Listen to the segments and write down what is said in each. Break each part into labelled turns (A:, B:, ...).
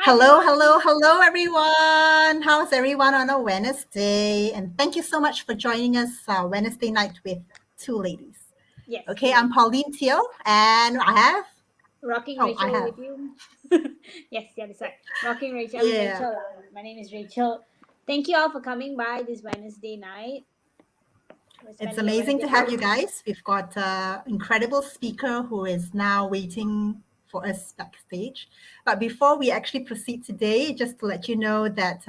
A: Hello, hello, hello, everyone. How's everyone on a Wednesday? And thank you so much for joining us Wednesday night with two ladies.
B: Yes.
A: Okay, I'm Pauline Teo, and I have.
B: Rocking
A: Oh, I
B: Rachel
A: have.
B: with you. Yes, yeah, that's right. Rocking Rachel. I'm
A: Yeah,
B: Rachel. My name is Rachel. Thank you all for coming by this Wednesday night. We're
A: it's
B: spending a
A: amazing
B: Wednesday
A: to have
B: night.
A: you guys. We've got an incredible speaker who is now waiting for us backstage. But before we actually proceed today, just to let you know that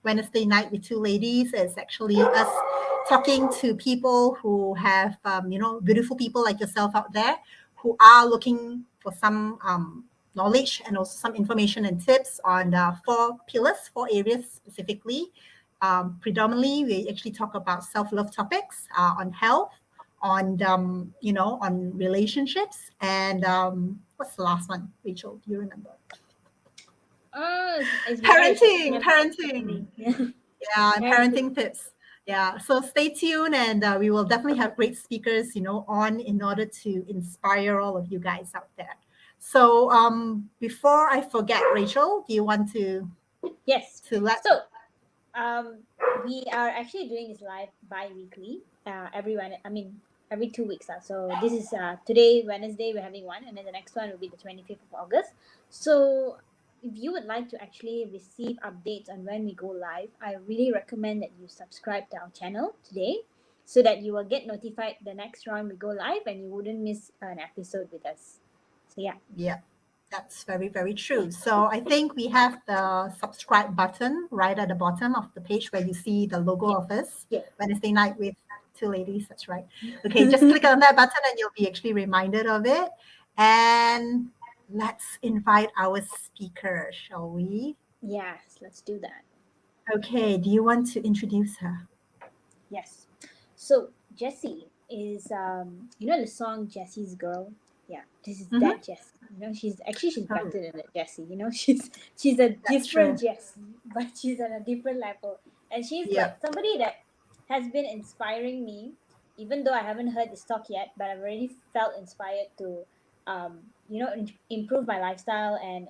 A: Wednesday night with two ladies is actually us talking to people who have, beautiful people like yourself out there who are looking for some knowledge and also some information and tips on four pillars, four areas specifically. Predominantly, we actually talk about self-love topics on health, on on relationships, and what's the last one, Rachel? Do you remember?
B: It's marriage.
A: Parenting.
B: Yeah.
A: Yeah, and
B: Parenting.
A: parenting tips. Yeah, so stay tuned, and we will definitely have great speakers, on in order to inspire all of you guys out there. So before I forget, Rachel, do you want
B: Yes.
A: to let?
B: So, we are actually doing this live bi-weekly. Every 2 weeks. So this is today Wednesday we're having one, and then the next one will be the 25th of August. So if you would like to actually receive updates on when we go live, I really recommend that you subscribe to our channel today, so that you will get notified the next round we go live, and you wouldn't miss an episode with us. So yeah.
A: Yeah, that's very, very true. So I think we have the subscribe button right at the bottom of the page where you see the logo
B: Yeah.
A: of us,
B: Yeah.
A: Wednesday night with two ladies. That's right. Okay, just click on that button and you'll be actually reminded of it. And let's invite our speaker, shall we?
B: Yes, let's do that.
A: Okay, do you want to introduce her?
B: Yes. So Jessie is the song Jessie's Girl. Yeah, this is
A: Mm-hmm.
B: that Jessie. She's
A: Oh,
B: better than that Jessie. She's a
A: that's
B: different
A: true.
B: Jessie, but she's on a different level. And she's like
A: Yep.
B: somebody that has been inspiring me, even though I haven't heard this talk yet, but I've already felt inspired to improve my lifestyle and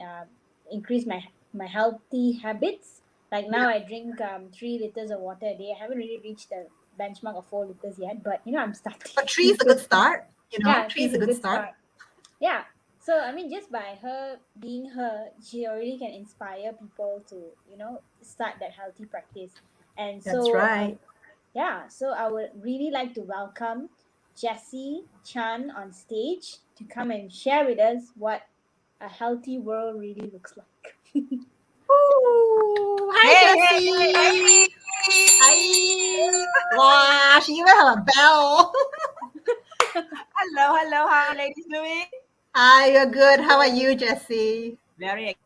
B: increase my healthy habits. Like now,
A: Yep.
B: I drink 3 liters of water a day. I haven't really reached the benchmark of 4 liters yet, but I'm starting.
A: But three is a good start.
B: Yeah,
A: Three
B: three
A: is
B: is
A: a
B: a
A: good
B: good
A: start.
B: start. Yeah. So I mean, just by her being her, she already can inspire people to start that healthy practice. And
A: That's
B: so
A: right.
B: yeah, so I would really like to welcome Jessie Chan on stage to come and share with us what a healthy world really looks like.
A: Ooh, hi,
C: Hey, hey,
A: Jessie.
C: hey.
A: Hi. Wow, she even have a bell.
C: Hello. How are you ladies doing?
A: Hi, you're good. How are you, Jessie?
C: Very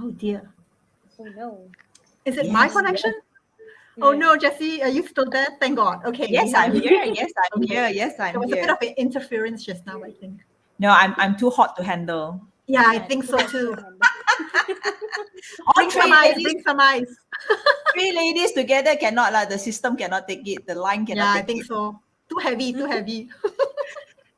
A: Oh dear.
B: Oh no.
A: Is it my
C: yes,
A: connection?
C: yes.
A: Oh
B: Yeah.
A: no, Jessie, are you still there? Thank God. Okay, we
C: Yes,
A: have
C: I'm
A: you.
C: here. Yes, I'm
A: Okay.
C: here. Yes,
A: There
C: I'm
A: was a bit
C: here.
A: of an interference just now, I think.
C: No, I'm too hot to handle.
A: Yeah, I
B: Yeah,
A: think
B: too
A: so
B: hot
A: too.
B: to handle.
C: All
A: Bring some
C: three
A: ice,
C: ladies,
A: bring some ice.
C: three ladies together cannot like the system cannot take it. The line
A: Yeah,
C: cannot
A: I
C: take
A: think
C: it.
A: so. Too heavy, too heavy.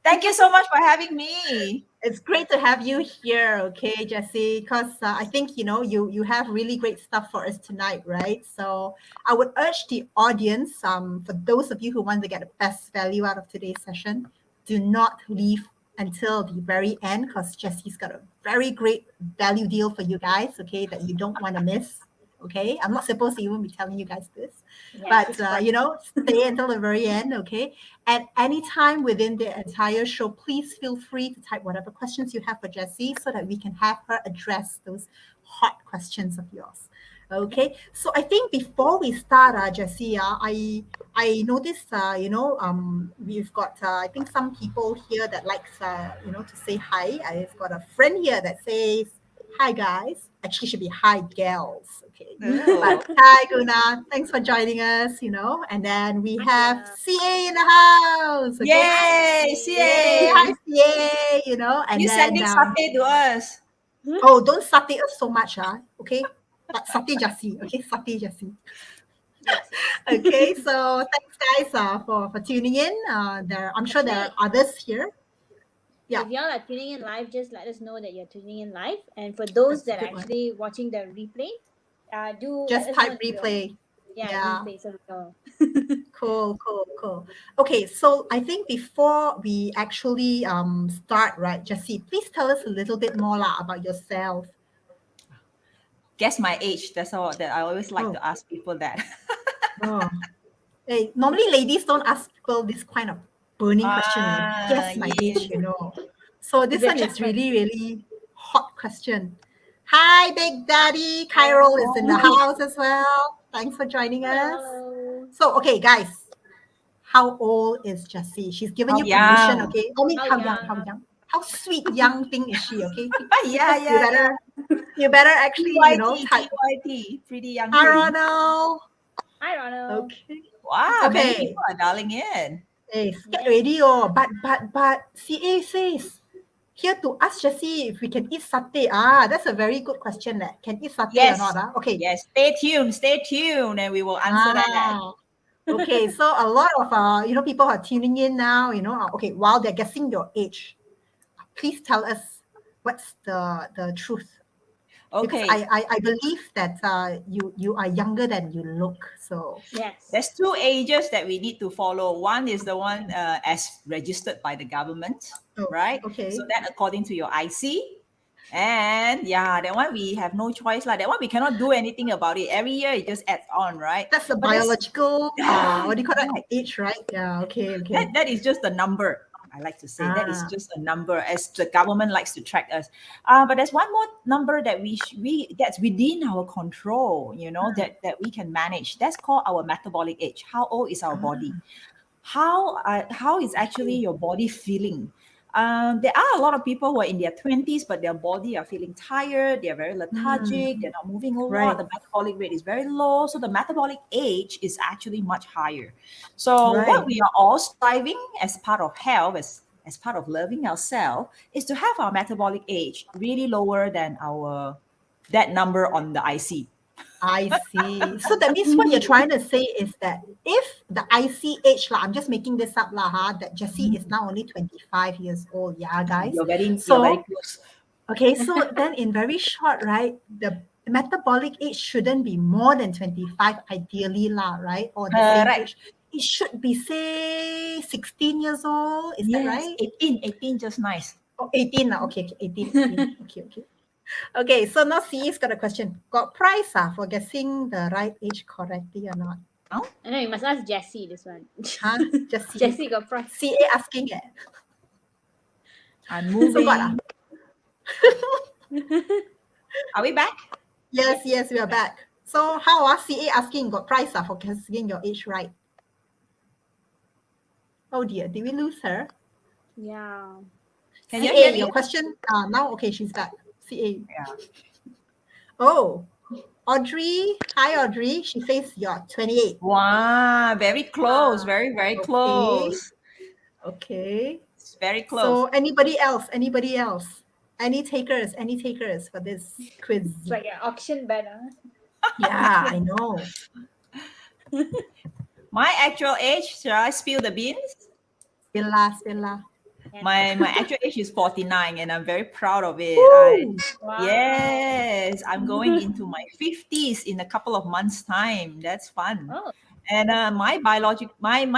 C: Thank you so much for having me.
A: It's great to have you here, okay, Jessie, because I think you have really great stuff for us tonight, right? So I would urge the audience, for those of you who want to get the best value out of today's session, do not leave until the very end, because Jessie's got a very great value deal for you guys, okay, that you don't want to miss. Okay, I'm not supposed to even be telling you guys this,
B: Yeah,
A: but
B: she's fun.
A: stay until the very end, okay? At any time within the entire show, please feel free to type whatever questions you have for Jessie so that we can have her address those hot questions of yours. Okay, so I think before we start, Jessie, I noticed, we've got I think some people here that likes to say hi. I've got a friend here that says hi guys. Actually, should be hi gals. Okay, but
C: Oh,
A: hi Guna, thanks for joining us. And then we have
B: Yeah.
A: CA in the house. Okay,
B: Hi,
C: yay,
A: yay, hi
C: CA.
B: CA.
A: CA. And
C: You
A: then
C: sending satay to us.
A: oh, don't sati us so much, okay? But sati Jessie, okay, sati Jessie.
B: Yes, yes.
A: Okay, so thanks guys for tuning in. I'm sure there are
B: Actually,
A: others here. Yeah.
B: If y'all are tuning in live, just let us know that you're tuning in live. And for those
A: That's a
B: that are
A: good one.
B: actually watching the replay, do
A: Just
B: let us know
A: type
B: that you're,
A: replay.
B: yeah,
A: Yeah.
B: replay, so we know.
A: Cool, cool, cool. Okay, so I think before we actually start, right, Jessie, please tell us a little bit more lah about yourself.
C: Guess my age. That's all that I always like
A: Oh,
C: to ask people that.
A: oh. Hey, normally ladies don't ask people this kind of burning question, guess my age,
C: Yeah.
A: So this
B: It's a
A: one is
B: tough one.
A: really, really hot question. Hi, Big Daddy. Kyrol is in the
C: Oh,
A: house as well. Thanks for joining us.
B: Hello.
A: So, okay, guys, how old is Jessie? She's given
C: how
A: you permission,
C: young?
A: okay? I mean,
B: How
A: how young? How
B: young?
A: young? How sweet young thing is she, okay?
C: Yeah,
A: You
C: yeah, yeah.
A: better actually,
C: PYT,
A: type.
C: PYT, pretty young
A: Hi,
C: thing.
A: Ronald.
B: Hi, Ronald.
A: Okay.
C: Wow, many
A: Okay.
C: people are dialing in.
A: Hey, scared
B: Yes.
A: already, oh. But CA says here to ask Jessie if we can eat satay. Ah, that's a very good question. Can eat satay or
C: Yes,
A: not? Okay.
C: yes. Stay tuned, and we will answer that.
A: Ah, okay. So a lot of people are tuning in now. Okay, while they're guessing your age, please tell us what's the truth. Because
C: Okay,
A: I believe that you are younger than you look. So
B: Yes.
C: there's two ages that we need to follow. One is the one as registered by the government,
A: oh,
C: right?
A: okay.
C: So that according to your IC. And yeah, that one we have no choice. That one we cannot do anything about it. Every year it just adds on, right?
A: That's a
C: But there's
A: biological what do you call that?
C: right.
A: Age, right? Yeah, okay.
C: That is just a number. I like to say that is
A: Ah.
C: just a number, as the government likes to track us. But there's one more number that we that's within our control. That we can manage. That's called our metabolic age. How old is our body? How is actually your body feeling? There are a lot of people who are in their 20s, but their body are feeling tired. They're very lethargic. They're not moving a lot.
A: Right.
C: The metabolic rate is very low. So the metabolic age is actually much higher. So what
A: Right.
C: we are all striving as part of health, as part of loving ourselves, is to have our metabolic age really lower than that number on the IC.
A: I see. So that means what you're trying to say is that if the IC age, I'm just making this up, that Jessie is now only 25 years old. Yeah, guys.
C: You're very
A: So,
C: close.
A: okay, so then in very short, right, the metabolic age shouldn't be more than 25, ideally, right? Or the same
C: Correct.
A: age. It should be, say, 16 years old. Is that
C: Yes,
A: right?
C: 18, just nice.
A: Oh, 18 now. Okay, 18. Okay. Okay, so now CE's got a question. Got prize for guessing the right age correctly or not?
C: Oh,
B: I know you must ask Jessie this one.
A: Huh? Just
B: Jessie got prize.
A: CA asking it.
C: I'm
A: So what?
C: moving. Are we back?
A: Yes, we are back. So how CA asking got prize for guessing your age right? Oh dear, did we lose her?
B: Yeah.
C: Can you
A: CA,
C: hear me?
A: your question now, okay, she's back. CA.
C: Yeah.
A: Oh, Audrey. Hi, Audrey. She says you're 28.
C: Wow, very close. Very, very
A: Okay.
C: close.
A: Okay.
C: It's very close.
A: So anybody else? Any takers for this quiz?
B: It's like an auction banner.
A: Yeah, I know.
C: My actual age, shall I spill the beans?
A: Stella.
C: My actual age is 49, and I'm very proud of it.
A: Woo!
B: Wow.
C: Yes, I'm going into my 50s in a couple of months' time. That's fun.
B: Oh.
C: And my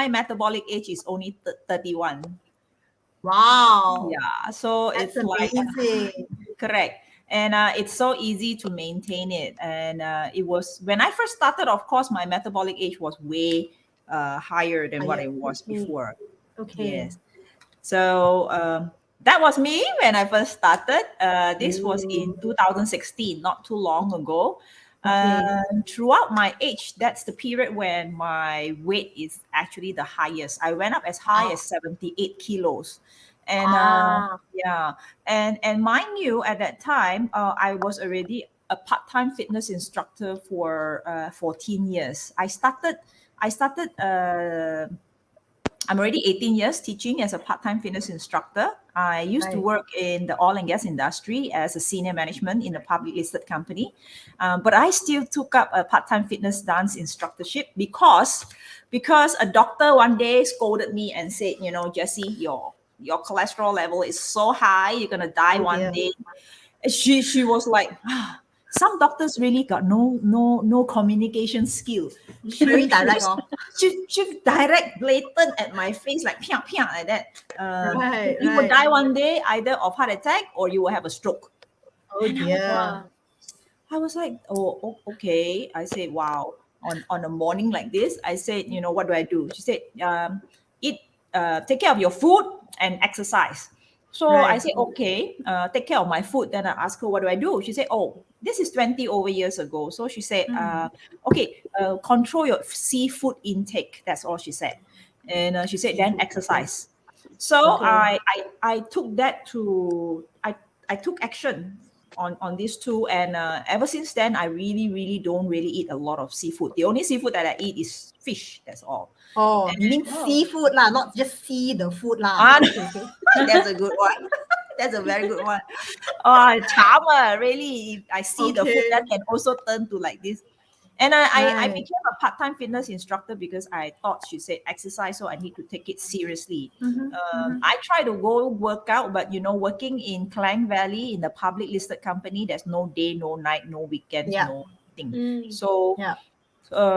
C: metabolic age is only 31.
A: Wow.
C: Yeah, so
A: That's
C: it's like
A: amazing.
C: correct. And it's so easy to maintain it. And it was when I first started, of course, my metabolic age was way higher than what
A: Higher.
C: it was before.
A: Okay.
C: Yes. So that was me when I first started. This was in 2016, not too long ago.
A: Okay.
C: Throughout my age, that's the period when my weight is actually the highest. I went up as high as 78 kilos. And
A: Ah.
C: yeah, and mind you, at that time, I was already a part-time fitness instructor for 14 years. I started. I'm already 18 years teaching as a part-time fitness instructor. I used to
A: Right.
C: work in the oil and gas industry as a senior management in a public listed company. But I still took up a part-time fitness dance instructorship because a doctor one day scolded me and said, Jessie, your cholesterol level is so high, you're gonna die
A: Oh,
C: one
A: dear.
C: day. And she was like, some doctors really got no communication skill.
A: Very direct. Oh.
C: She direct, blatant at my face, like piang piang like that.
A: Right,
C: You will
A: right.
C: die one day either of heart attack or you will have a stroke.
A: Oh dear.
B: Wow.
C: I was like, okay. I said, wow. On a morning like this, I said, what do I do? She said, eat, take care of your food and exercise. So I
A: Right.
C: said, okay, take care of my food. Then I asked her, what do I do? She said, oh, this is 20 over years ago. So she said, okay, control your seafood intake. That's all she said. And she said, then
A: Seafood, okay.
C: exercise. So
A: Okay.
C: I took that to, I took action on these two, and ever since then I really don't really eat a lot of seafood. The only seafood that I eat is fish. That's all.
A: Oh,
C: And
A: you mean
B: Oh.
A: seafood lah, not just see the food lah.
C: Ah,
A: Okay, okay.
C: that's a good one. That's a very good one. Oh, charmer, really. If I see the food,
A: Okay.
C: that can also turn to like this. And I
A: Right.
C: became a part-time fitness instructor because I thought she said exercise, so I need to take it seriously. I try to go work out, but working in Klang Valley in the public listed company, there's no day, no night, no weekends,
A: Yeah.
C: no thing.
B: Mm.
C: So,
A: Yeah.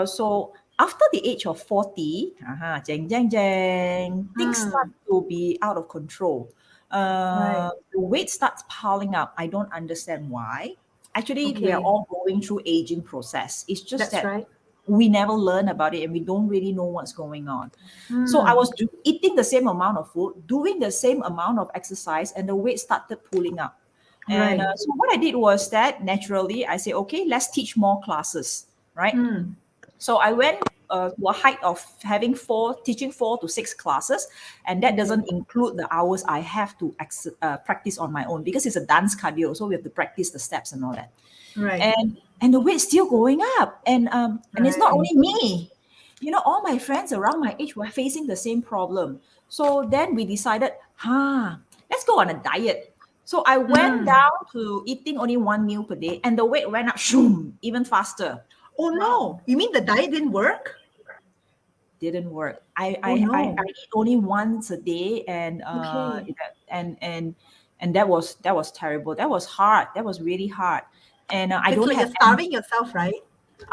C: so after the age of 40, jeng jeng jeng, things start to be out of control.
A: Right.
C: The weight starts piling up. I don't understand why. Actually, we are
A: Okay.
C: all going through aging process. It's just
A: That's
C: that
A: right.
C: we never learn about it and we don't really know what's going on. So I was eating the same amount of food, doing the same amount of exercise, and the weight started pulling up. And
A: Right.
C: so what I did was that naturally I said, okay, let's teach more classes, right? So I went to a height of teaching 4 to 6 classes, and that doesn't include the hours I have to practice on my own because it's a dance cardio, so we have to practice the steps and all that.
A: Right.
C: And the weight's still going up, and it's not
A: Right.
C: only me. All my friends around my age were facing the same problem. So then we decided, let's go on a diet. So I went down to eating only 1 meal per day, and the weight went up, even faster.
A: Oh no! You mean the diet didn't work?
C: Didn't work. I eat only once a day, and
A: Okay.
C: and that was terrible. That was hard. That was really hard. And I
A: It's
C: don't
A: like
C: have
A: you're starving yourself, right?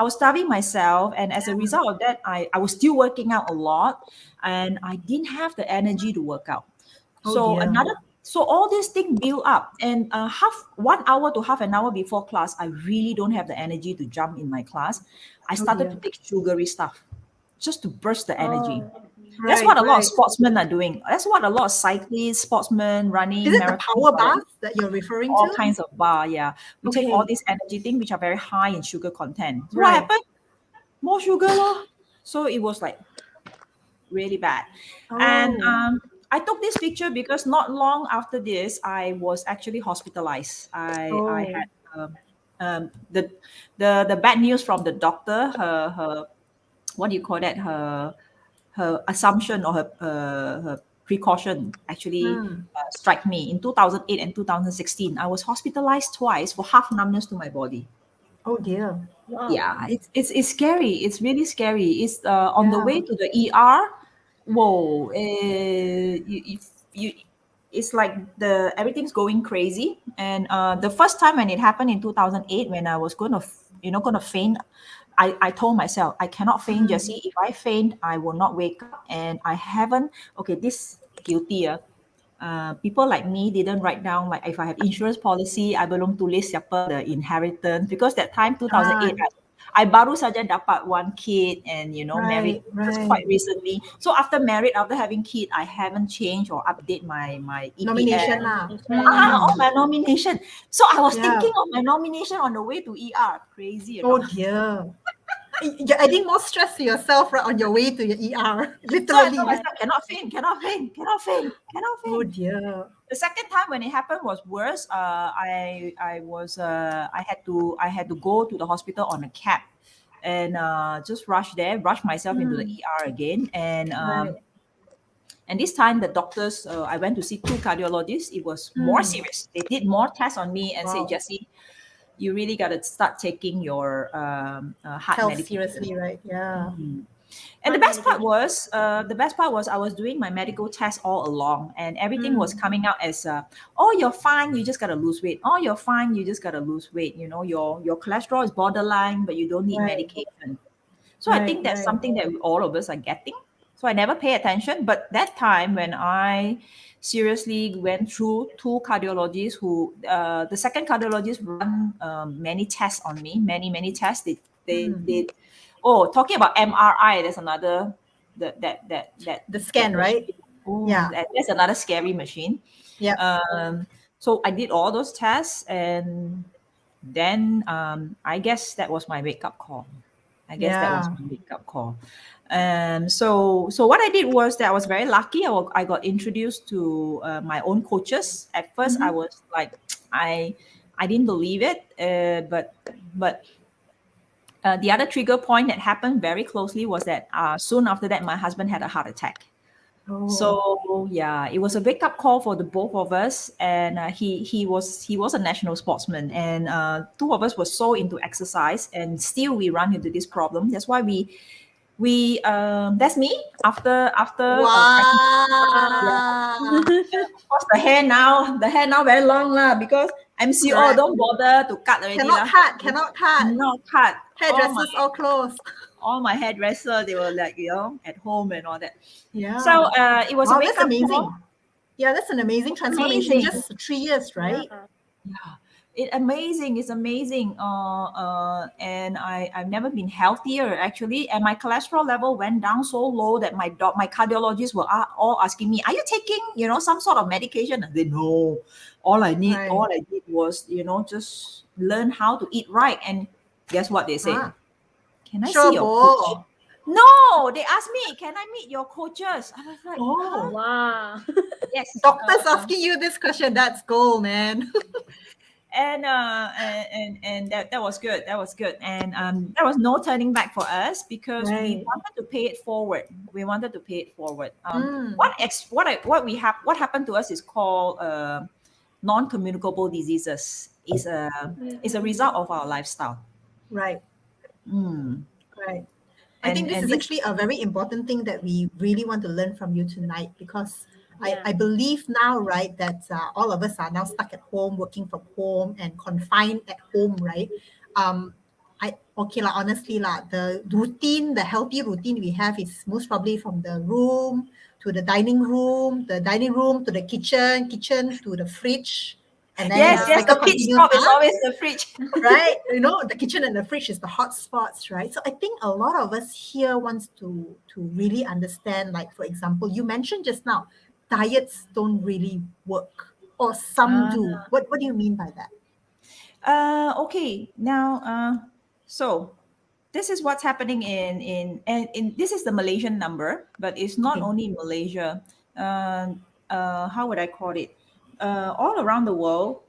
C: I was starving myself, and as a result of that, I was still working out a lot, and I didn't have the energy to work out.
A: Oh dear.
C: So all these things build up, and 1 hour to half an hour before class, I really don't have the energy to jump in my class. I started to
A: dear.
C: take sugary stuff just to burst the energy.
B: Oh.
C: That's
A: Right,
C: what a lot of
A: right.
C: sportsmen are doing. That's what a lot of cyclists, sportsmen, running,
A: Is it the
C: marathon,
A: power bath that you're referring
C: all
A: to?
C: kinds of bar. Yeah, we take all
A: Okay.
C: these energy things which are very high in sugar content. So
A: Right.
C: what happened? More sugar, lor. So it was like really bad. And
A: Oh.
C: I took this picture because not long after this, I was actually hospitalized. I had the bad news from the doctor. Her what do you call that? Her assumption or her precaution actually struck me in 2008 and 2016. I was hospitalized twice for half numbness to my body.
A: Oh dear.
B: Wow.
C: Yeah, it's scary. It's really scary. It's on the
A: Yeah.
C: way to the ER. Whoa, you it's like everything's going crazy. And the first time when it happened in 2008, when I was gonna faint, I told myself I cannot faint, Jessie. If I faint, I will not wake up. And I haven't. Okay, this guilty. People like me didn't write down like if I have insurance policy, I belong to list siapa the inheritance, because that time 2008 I baru saja dapat 1 kid and married just quite recently. So after married, after having kid, I haven't changed or update my EPF.
A: Nomination lah.
C: On my nomination. So I was
A: Yeah.
C: thinking of my nomination on the way to ER. Crazy.
A: Oh dear. You're adding more stress to yourself right on your way to your ER.
C: So I
A: Literally.
C: told myself, cannot faint.
A: Oh dear.
C: The second time when it happened was worse. I had to go to the hospital on a cab, and just rush myself into the ER again, and and this time the doctors, I went to see 2 cardiologists. It was more serious. They did more tests on me and said, Jessie, you really got to start taking your heart
A: Health
C: medication
A: seriously, right? Yeah.
C: And
B: Much
C: the best part was I was doing my medical test all along, and everything was
A: Mm.
C: coming out as, oh, you're fine, you just gotta lose weight. Oh, you're fine, you just gotta lose weight. You know, your cholesterol is borderline, but you don't need
A: Right.
C: medication. So I think that's something that all of us are getting. So I never pay attention. But that time when I seriously went through two cardiologists who, the second cardiologist run many tests on me, many tests. They oh, talking about MRI, there's another,
A: The scan,
C: that
A: right?
C: machine. Oh,
A: Yeah.
C: that's another scary machine.
A: Yep.
C: So I did all those tests, and then I guess that was my wake up call. I guess that was
A: Yeah.
C: my wake up call. So what I did was that I was very lucky. I got introduced to my own coaches. At first, I was like, I didn't believe it, but the other trigger point that happened very closely was that soon after that, my husband had a heart attack.
A: Oh.
C: So yeah, it was a wake up call for the both of us, and he was a national sportsman, and two of us were so into exercise, and still we run into this problem. That's why we that's me after pregnancy.
A: Wow.
C: Of course, the hair now very long lah, because MCO
A: Correct.
C: don't bother to cut already lah.
A: Cannot cut.
C: Not cut.
A: Hairdressers all closed.
C: All my hairdresser, they were like, at home and all that.
A: Yeah.
C: So it was a
A: Wow,
C: wake
A: that's
C: up
A: amazing.
C: call.
A: Yeah, that's an amazing transformation.
C: Amazing.
A: Just 3 years, right?
C: Yeah, it's amazing. And I've never been healthier actually, and my cholesterol level went down so low that my cardiologists were all asking me, "Are you taking some sort of medication?" I said, "No, all I
A: Right.
C: did was just learn how to eat right." And guess what they said? Can I
A: Sure,
C: see your
A: Bo.
C: coach? No, they asked me, "Can I meet your coaches?" I was like,
A: Oh,
B: Wow.
C: yes.
A: doctors asking you this question. That's gold, man.
C: And that was good. That was good. And there was no turning back for us, because we
A: Right.
C: wanted to pay it forward.
A: Mm.
C: What happened to us is called non-communicable diseases. Is a result of our lifestyle.
A: Right.
C: Mm.
A: Right. I think this is actually a very important thing that we really want to learn from you tonight, because I believe now, right, that all of us are now stuck at home, working from home and confined at home, right? Honestly, the healthy routine we have is most probably from the room to the dining room to the kitchen to the fridge. And then
C: Yes,
A: the cycle
C: the pit
A: continues,
C: stop is always the fridge.
A: right? The kitchen and the fridge is the hot spots, right? So I think a lot of us here wants to really understand, like, for example, you mentioned just now, diets don't really work, or some do. What do you mean by that?
C: Okay, now so this is what's happening in this is the Malaysian number, but it's not
A: Okay.
C: only in Malaysia. How would I call it? All around the world.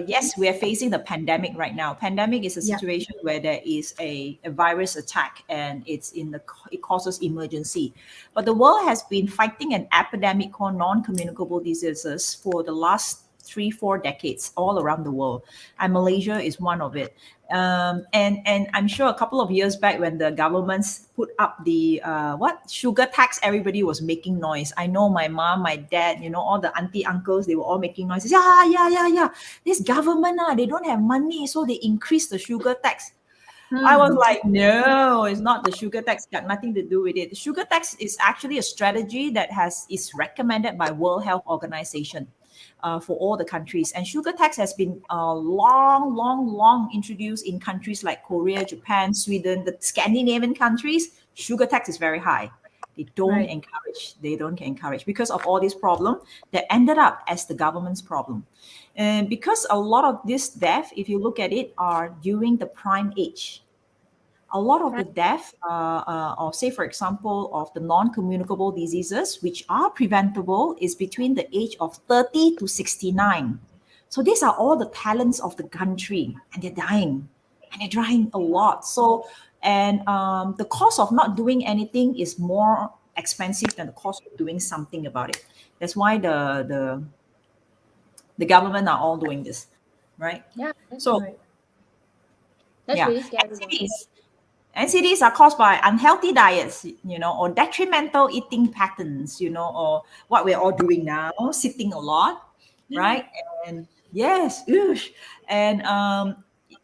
C: Yes, we are facing the pandemic right now. Pandemic is a
A: Yeah.
C: situation where there is a virus attack, and it causes emergency. But the world has been fighting an epidemic called non-communicable diseases for the last 3-4 decades all around the world, and Malaysia is one of it. And I'm sure a couple of years back, when the governments put up the sugar tax, everybody was making noise. I know my mom, my dad, all the auntie uncles, they were all making noises. Yeah. This government, they don't have money, so they increased the sugar tax. I was like, no, it's not the sugar tax. Got nothing to do with it. The sugar tax is actually a strategy that is recommended by World Health Organization for all the countries. And sugar tax has been long introduced in countries like Korea, Japan, Sweden, the Scandinavian countries. Sugar tax is very high. They don't encourage because of all this problem that ended up as the government's problem. And because a lot of this death, if you look at it, are during the prime age. A lot of the death, or say, for example, of the non-communicable diseases, which are preventable, is between the age of 30 to 69. So these are all the talents of the country, and they're dying, a lot. So, and the cost of not doing anything is more expensive than the cost of doing something about it. That's why the government are all doing this, right?
B: Yeah.
C: So
A: Right.
B: That's
C: yeah,
B: really scary.
C: NCDs. NCDs are caused by unhealthy diets, or detrimental eating patterns, or what we're all doing now, sitting a lot, right? And yes, oosh. And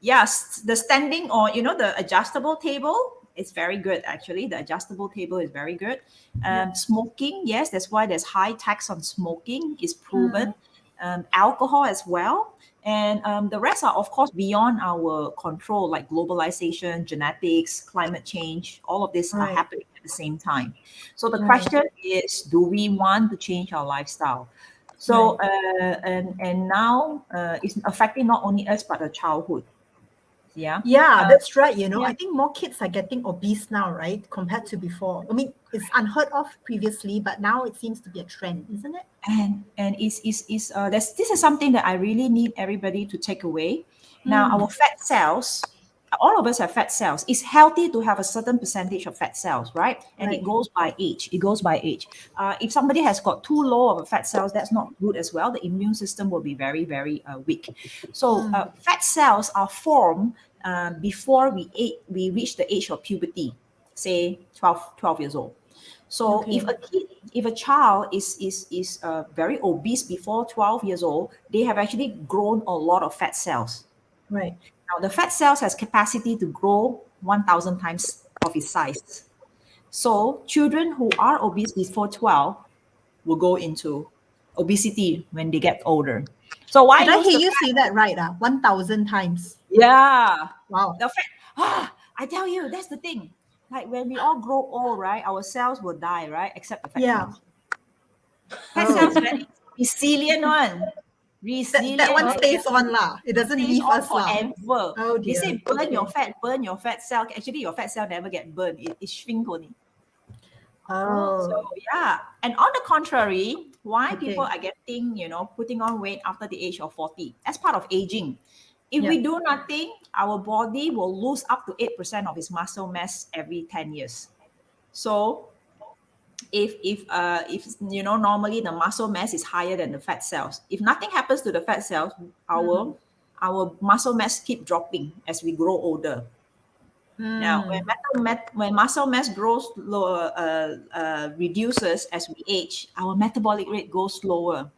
C: yes, the standing or the adjustable table is very good. Actually, the adjustable table is very good. Smoking, yes, that's why there's high tax on smoking is proven. Alcohol as well. And the rest are, of course, beyond our control, like globalization, genetics, climate change. All of this are
A: Right.
C: happening at the same time. So the
A: Right.
C: question is, do we want to change our lifestyle? So and now it's affecting not only us but the childhood. Yeah.
A: Yeah, that's right.
C: Yeah.
A: I think more kids are getting obese now, right? Compared to before. I mean, it's unheard of previously, but now it seems to be a trend, isn't it?
C: And this is something that I really need everybody to take away. Now, our fat cells, all of us have fat cells. It's healthy to have a certain percentage of fat cells, right? And it
A: Right.
C: goes by age. It goes by age. If somebody has got too low of a fat cells, that's not good as well. The immune system will be very, very weak. So fat cells are formed before we reach the age of puberty, say 12 years old. So
A: Okay.
C: if a child is very obese before 12 years old, they have actually grown a lot of fat cells.
A: Right.
C: Now the fat cells has capacity to grow 1,000 times of its size. So children who are obese before 12 will go into obesity when they get older. So why
A: Did I
C: lose
A: hear
C: the
A: you
C: fat?
A: say that right? 1,000 times.
C: Yeah.
A: Wow.
C: The fat, I tell you, that's the thing. Like when we all grow old, right? Our cells will die, right? Except the fat
A: Yeah.
C: cells. Fat cells very resilient one.
A: That one
C: Resilient.
A: stays on lah. It doesn't
C: Stays
A: leave
C: on
A: us lah.
C: forever.
A: Oh
C: They say
A: dear.
C: burn your fat cell. Actually, your fat cell never get burned. It shrink only. So
A: Oh.
C: yeah. And on the contrary, why
A: Okay.
C: people are getting, putting on weight after the age of 40? That's part of aging. If we
A: Yeah.
C: do nothing, our body will lose up to 8% of its muscle mass every 10 years. So if normally the muscle mass is higher than the fat cells, if nothing happens to the fat cells, our muscle mass keep dropping as we grow older. Now when muscle mass grows lower, reduces as we age, our metabolic rate goes slower.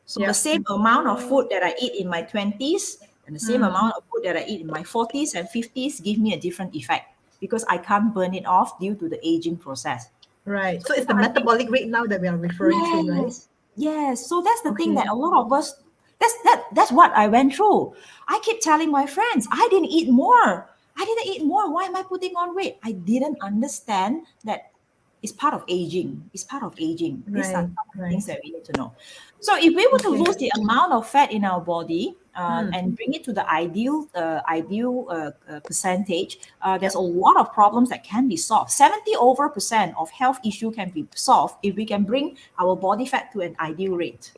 C: So the same amount of food that I eat in my 20s and the same amount of food that I eat in my 40s and 50s give me a different effect because I can't burn it off due to the aging process.
A: Right. So it's the
C: I think-
A: metabolic rate now that we are referring to, right?
C: Yes. So that's the thing
A: Okay.
C: that a lot of us that's what I went through. I keep telling my friends, I didn't eat more. I didn't eat more. Why am I putting on weight? I didn't understand that it's part of aging. It's part of aging. These are
A: Right.
C: some of the
A: Right.
C: things that we need to know. So if we were to
A: Okay.
C: lose the amount of fat in our body and bring it to the ideal percentage, there's a lot of problems that can be solved. 70% of health issue can be solved if we can bring our body fat to an ideal rate.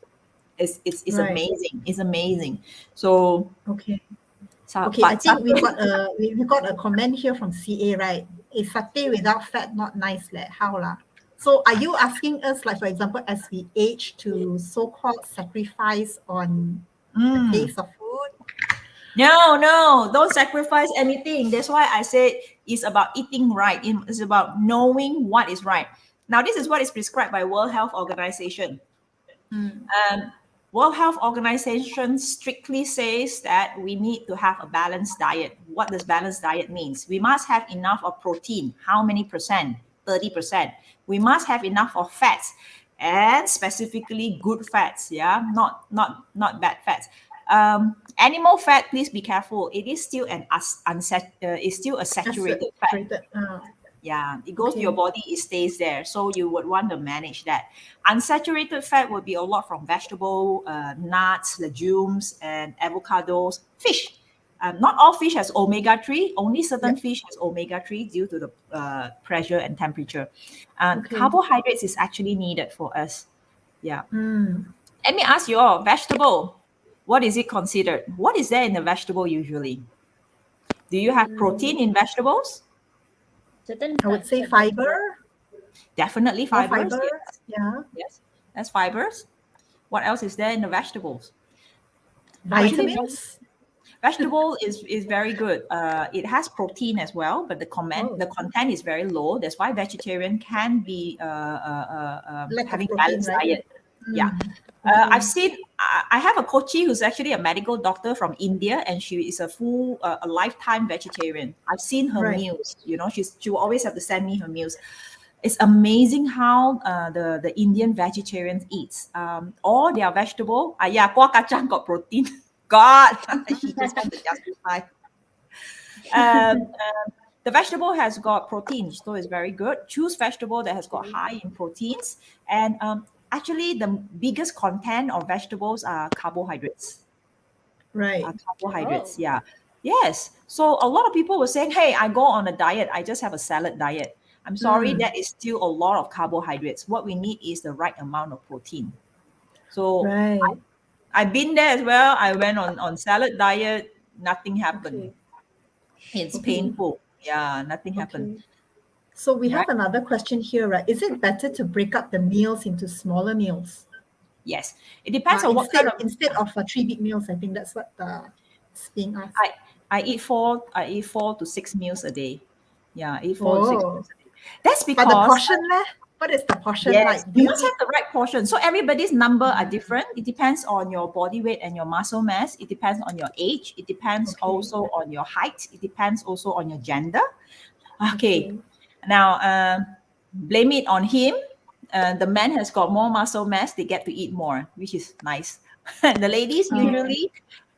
C: It's
A: Right.
C: amazing. It's amazing. So
A: Okay.
C: so-
A: Okay. I
C: but
A: think we
C: some-
A: got a comment here from CA, right? A satay without fat not nice leh. How lah? So are you asking us, like for example, as we age, to so-called sacrifice on the taste of food?
C: No, don't sacrifice anything. That's why I said it's about eating right. It's about knowing what is right. Now, this is what is prescribed by World Health Organization. World Health Organization strictly says that we need to have a balanced diet. What does balanced diet means? We must have enough of protein. How many percent? 30%. We must have enough of fats, and specifically good fats. Yeah, not bad fats. Animal fat, please be careful. It is still it's still a saturated fat.
A: Saturated.
C: Yeah, it goes to
A: Okay.
C: your body, it stays there. So you would want to manage that. Unsaturated fat would be a lot from vegetable, nuts, legumes, and avocados, fish. Not all fish has omega-3. Only certain fish has omega-3 due to the pressure and temperature.
A: Okay.
C: Carbohydrates is actually needed for us. Yeah. Let me ask you all, vegetable, what is it considered? What is there in the vegetable usually? Do you have protein in vegetables?
B: Certain
A: I would
B: types
A: say
B: of
A: fiber.
C: Definitely
A: More
C: fibers.
A: fiber.
C: Yes.
A: Yeah.
C: Yes, that's fibers. What else is there in the vegetables? Actually,
A: Vitamins.
C: Vegetable is very good. It has protein as well, but the content is very low. That's why vegetarian can be
A: Lack of
C: having
A: protein,
C: balanced
A: right?
C: diet. Yeah. I've seen, I have a coachee who's actually a medical doctor from India, and she is a lifetime vegetarian. I've seen her
A: Right.
C: meals, she will always have to send me her meals. It's amazing how the Indian vegetarians eat. All their vegetable, kuah kacang got protein. God, she just want to justify. The vegetable has got protein, so it's very good. Choose vegetable that has got high in proteins. And actually, the biggest content of vegetables are carbohydrates.
A: Right.
C: Yeah. Yes. So a lot of people were saying, hey, I go on a diet. I just have a salad diet. I'm sorry, that is still a lot of carbohydrates. What we need is the right amount of protein. So
A: Right.
C: I've been there as well. I went on salad diet. Nothing happened. It's painful. Yeah, nothing happened.
A: So we have another question here, right? Is it better to break up the meals into smaller meals?
C: Yes. It depends on what kind of...
A: Instead of 3 big meals, I think that's what is being asked.
C: I eat 4 to 6 meals a day. Yeah, I eat 4 to 6 meals a day. That's because...
A: But the portion, what is the portion like?
C: You must have the right portion. So everybody's number are different. It depends on your body weight and your muscle mass. It depends on your age. It depends also on your height. It depends also on your gender. Okay. Now, blame it on him. The man has got more muscle mass. They get to eat more, which is nice. The ladies usually...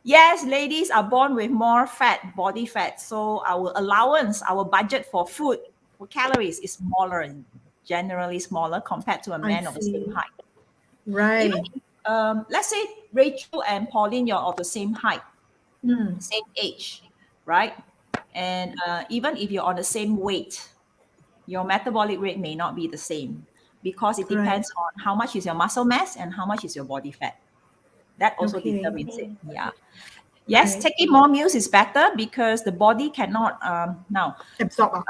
C: Yes, ladies are born with more fat, body fat. So our allowance, our budget for food, for calories is smaller, generally smaller compared to a man of the same height.
A: Right.
C: Even if, let's say Rachel and Pauline, you're of the same height, same age, right? And even if you're on the same weight, your metabolic rate may not be the same because it depends on how much is your muscle mass and how much is your body fat. That also determines it. Yeah. Yes, taking more meals is better because the body cannot
A: absorb.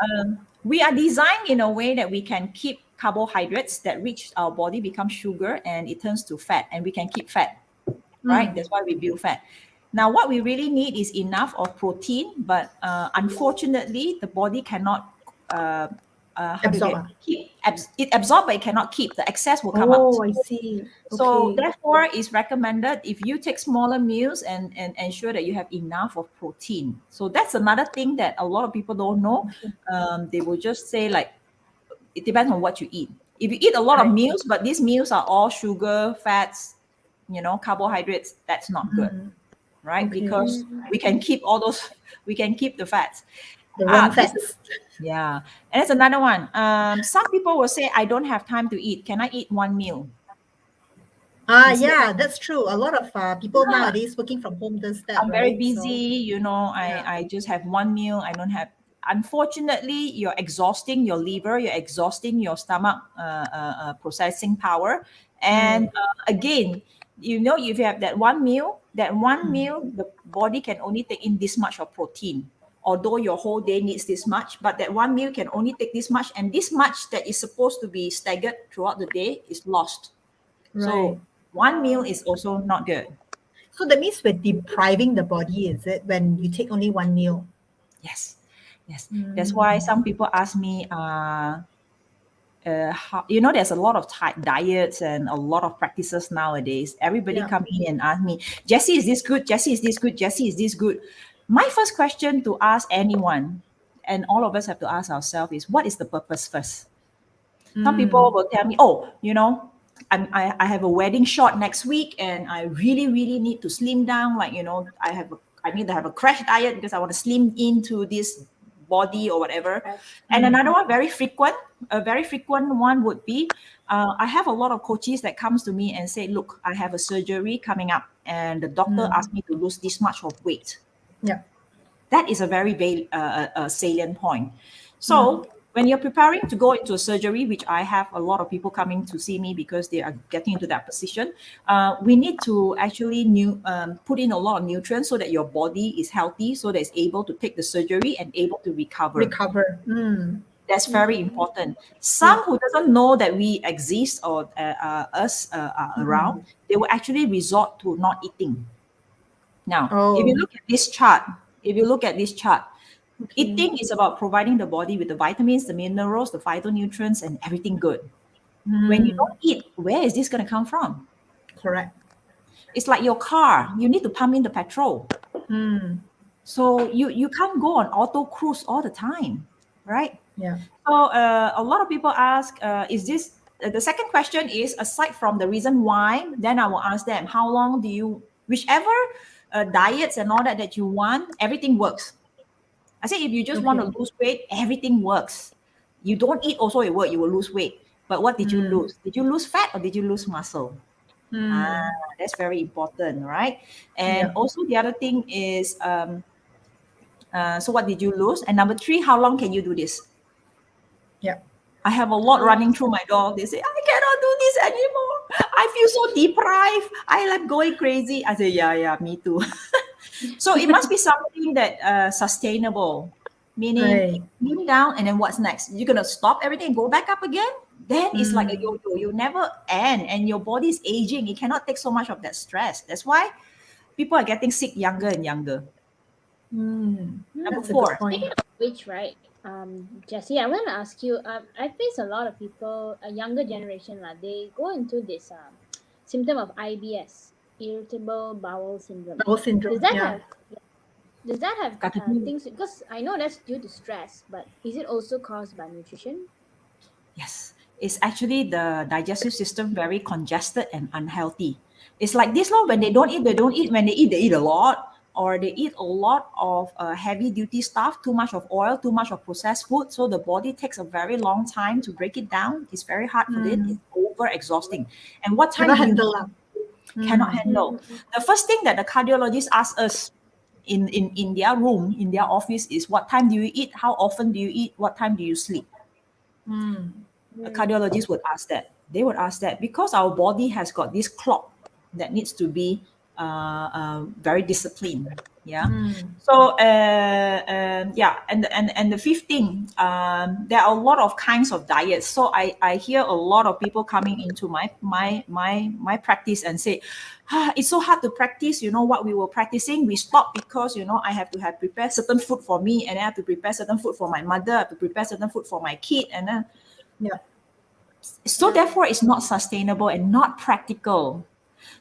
C: We are designed in a way that we can keep carbohydrates that reach our body, become sugar, and it turns to fat, and we can keep fat, right? That's why we build fat. Now, what we really need is enough of protein, but unfortunately, the body cannot
A: absorb.
C: It absorbs, but it cannot keep. The excess will come out.
A: Oh, I see.
C: So therefore, it's recommended if you take smaller meals and ensure that you have enough of protein. So that's another thing that a lot of people don't know. They will just say like, it depends on what you eat. If you eat a lot of meals, but these meals are all sugar, fats, carbohydrates, that's not good, right? Because we can keep all those, we can keep the fats.
A: The wrong fats.
C: Yeah. And that's another one. Some people will say, I don't have time to eat. Can I eat one meal?
A: Yeah, that's true. A lot of people nowadays working from home does that.
C: I'm very busy, I just have one meal. I don't have... Unfortunately, you're exhausting your liver, you're exhausting your stomach processing power. And again, if you have that one meal, the body can only take in this much of protein. Although your whole day needs this much, but that one meal can only take this much, and this much that is supposed to be staggered throughout the day is lost. So one meal is also not good.
A: So that means we're depriving the body, is it, when you take only one meal?
C: Yes. That's why some people ask me, there's a lot of diets and a lot of practices nowadays. Everybody come in and ask me, Jessie, is this good? Jessie, is this good? Jessie, is this good? My first question to ask anyone, and all of us have to ask ourselves, is what is the purpose first? Some people will tell me, I have a wedding shot next week and I really, really need to slim down. Like, I need to have a crash diet because I want to slim into this body or whatever. And another one, a very frequent one would be, I have a lot of coaches that comes to me and say, look, I have a surgery coming up and the doctor asked me to lose this much of weight.
A: Yeah.
C: That is a very salient point. So when you're preparing to go into a surgery, which I have a lot of people coming to see me because they are getting into that position, we need to actually put in a lot of nutrients so that your body is healthy, so that it's able to take the surgery and able to recover. That's very important. Some who doesn't know that we exist or us are around, they will actually resort to not eating. Now, if
A: Oh,
C: you look at this chart,
A: okay.
C: eating is about providing the body with the vitamins, the minerals, the phytonutrients, and everything good. When you
A: Mm,
C: don't eat, where is this going to come from?
A: correct.
C: It's like your car. You need to pump in the petrol.
A: Mm,
C: So you can't go on auto cruise all the time, right?
A: yeah.
C: So a lot of people ask, is this the second question is, aside from the reason why, then I will ask them, how long do you, whichever diets and all that you want, everything works. I say if you just want
A: Okay.
C: to lose weight, everything works. You don't eat also, it work, you will lose weight. But what did you
A: Mm,
C: lose? Did you lose fat or did you lose muscle? Ah,
A: mm,
C: that's very important, right? And
A: yeah.
C: also the other thing is, so what did you lose? And number three, how long can you do this?
A: Yeah.
C: I have a lot running through my door. They say, I cannot do this anymore. I feel so deprived. I am going crazy. I say, yeah, me too. So it must be something that sustainable, meaning
A: Right.
C: lean down and then what's next? You're going to stop everything and go back up again? Then it's like a
A: Mm,
C: yo-yo. You never end and your body is aging. It cannot take so much of that stress. That's why people are getting sick younger and younger.
A: mm.
C: Number
A: That's a good
C: four,
A: point.
B: Speaking of which, right, Jessie, I want to ask you. I face a lot of people, a younger generation, they go into this symptom of IBS, irritable bowel syndrome.
A: Bowel
B: Does
A: syndrome.
B: that
A: Yeah.
B: have does that have
C: got to do.
B: things? Because I know that's due to stress, but is it also caused by nutrition?
C: Yes, it's actually the digestive system very congested and unhealthy. It's like this, Lord. When they don't eat, they don't eat. When they eat a lot, or they eat a lot of heavy duty stuff, too much of oil, too much of processed food. So the body takes a very long time to break it down. It's very hard for it.
A: Mm.
C: It's over exhausting. And what time
A: Cannot
C: do you
A: handle that.
C: cannot
A: Mm.
C: handle? The first thing that the cardiologist asks us in their room, in their office, is what time do you eat? How often do you eat? What time do you sleep?
A: Mm.
C: A cardiologist would ask that. They would ask that because our body has got this clock that needs to be very disciplined. Yeah.
A: Mm.
C: So yeah, and the fifth thing, there are a lot of kinds of diets. So I hear a lot of people coming into my practice and say, it's so hard to practice. You know what we were practicing, we stopped because I have to have prepare certain food for me, and I have to prepare certain food for my mother, I have to prepare certain food for my kid, and then
A: Yeah.
C: so therefore it's not sustainable and not practical.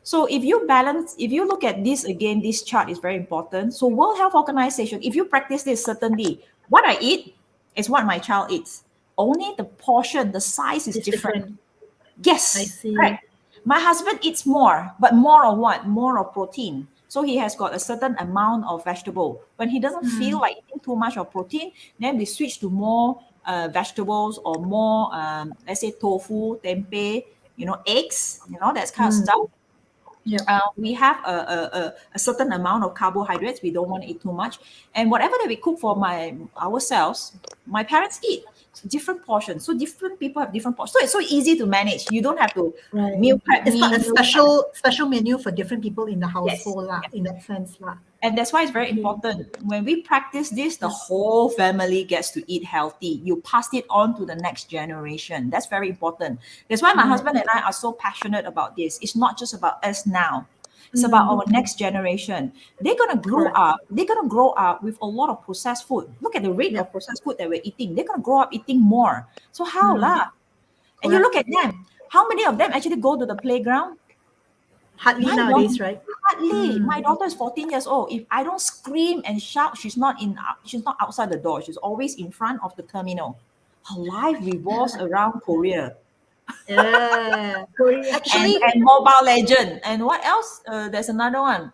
C: So if you balance, if you look at this again, this chart is very important. So World Health Organization, if you practice this, certainly what I eat is what my child eats. Only the portion, the size is
A: It's
C: different.
A: different. I
C: Yes,
A: see.
C: correct. My husband eats more, but more of what? More of protein. So he has got a certain amount of vegetable. When he doesn't feel
A: Mm.
C: like eating too much of protein, then we switch to more vegetables or more, let's say tofu, tempeh, eggs, that kind of
A: Mm.
C: stuff.
A: Yeah.
C: We have a certain amount of carbohydrates. We don't want to eat too much, and whatever that we cook for ourselves, my parents eat. So different portions. So different people have different portions. So it's so easy to manage. You don't have to
A: Right.
C: meal prep
A: It's
C: me.
A: not a
C: Meal prep.
A: special menu for different people in the
C: Yes,
A: household lah,
C: yes.
A: in that sense lah.
C: And that's why it's very
A: Okay.
C: important. When we practice this, the whole family gets to eat healthy. You pass it on to the next generation. That's very important. That's why my
A: Right.
C: husband and I are so passionate about this. It's not just about us now. It's about our next generation. They're gonna grow
A: Correct.
C: up. They're gonna grow up with a lot of processed food. Look at the rate
A: Yeah.
C: of processed food that we're eating. They're gonna grow up eating more. So how lah? And you
A: Correct.
C: look at them. How many of them actually go to the playground?
A: Hardly
C: My
A: nowadays,
C: daughter,
A: right?
C: hardly. My daughter is 14 years old. If I don't scream and shout, she's not outside the door. She's always in front of the terminal. Her life revolves around Korea
A: Yeah.
B: Korea.
A: Actually,
C: and Mobile Legend. And what else? There's another one,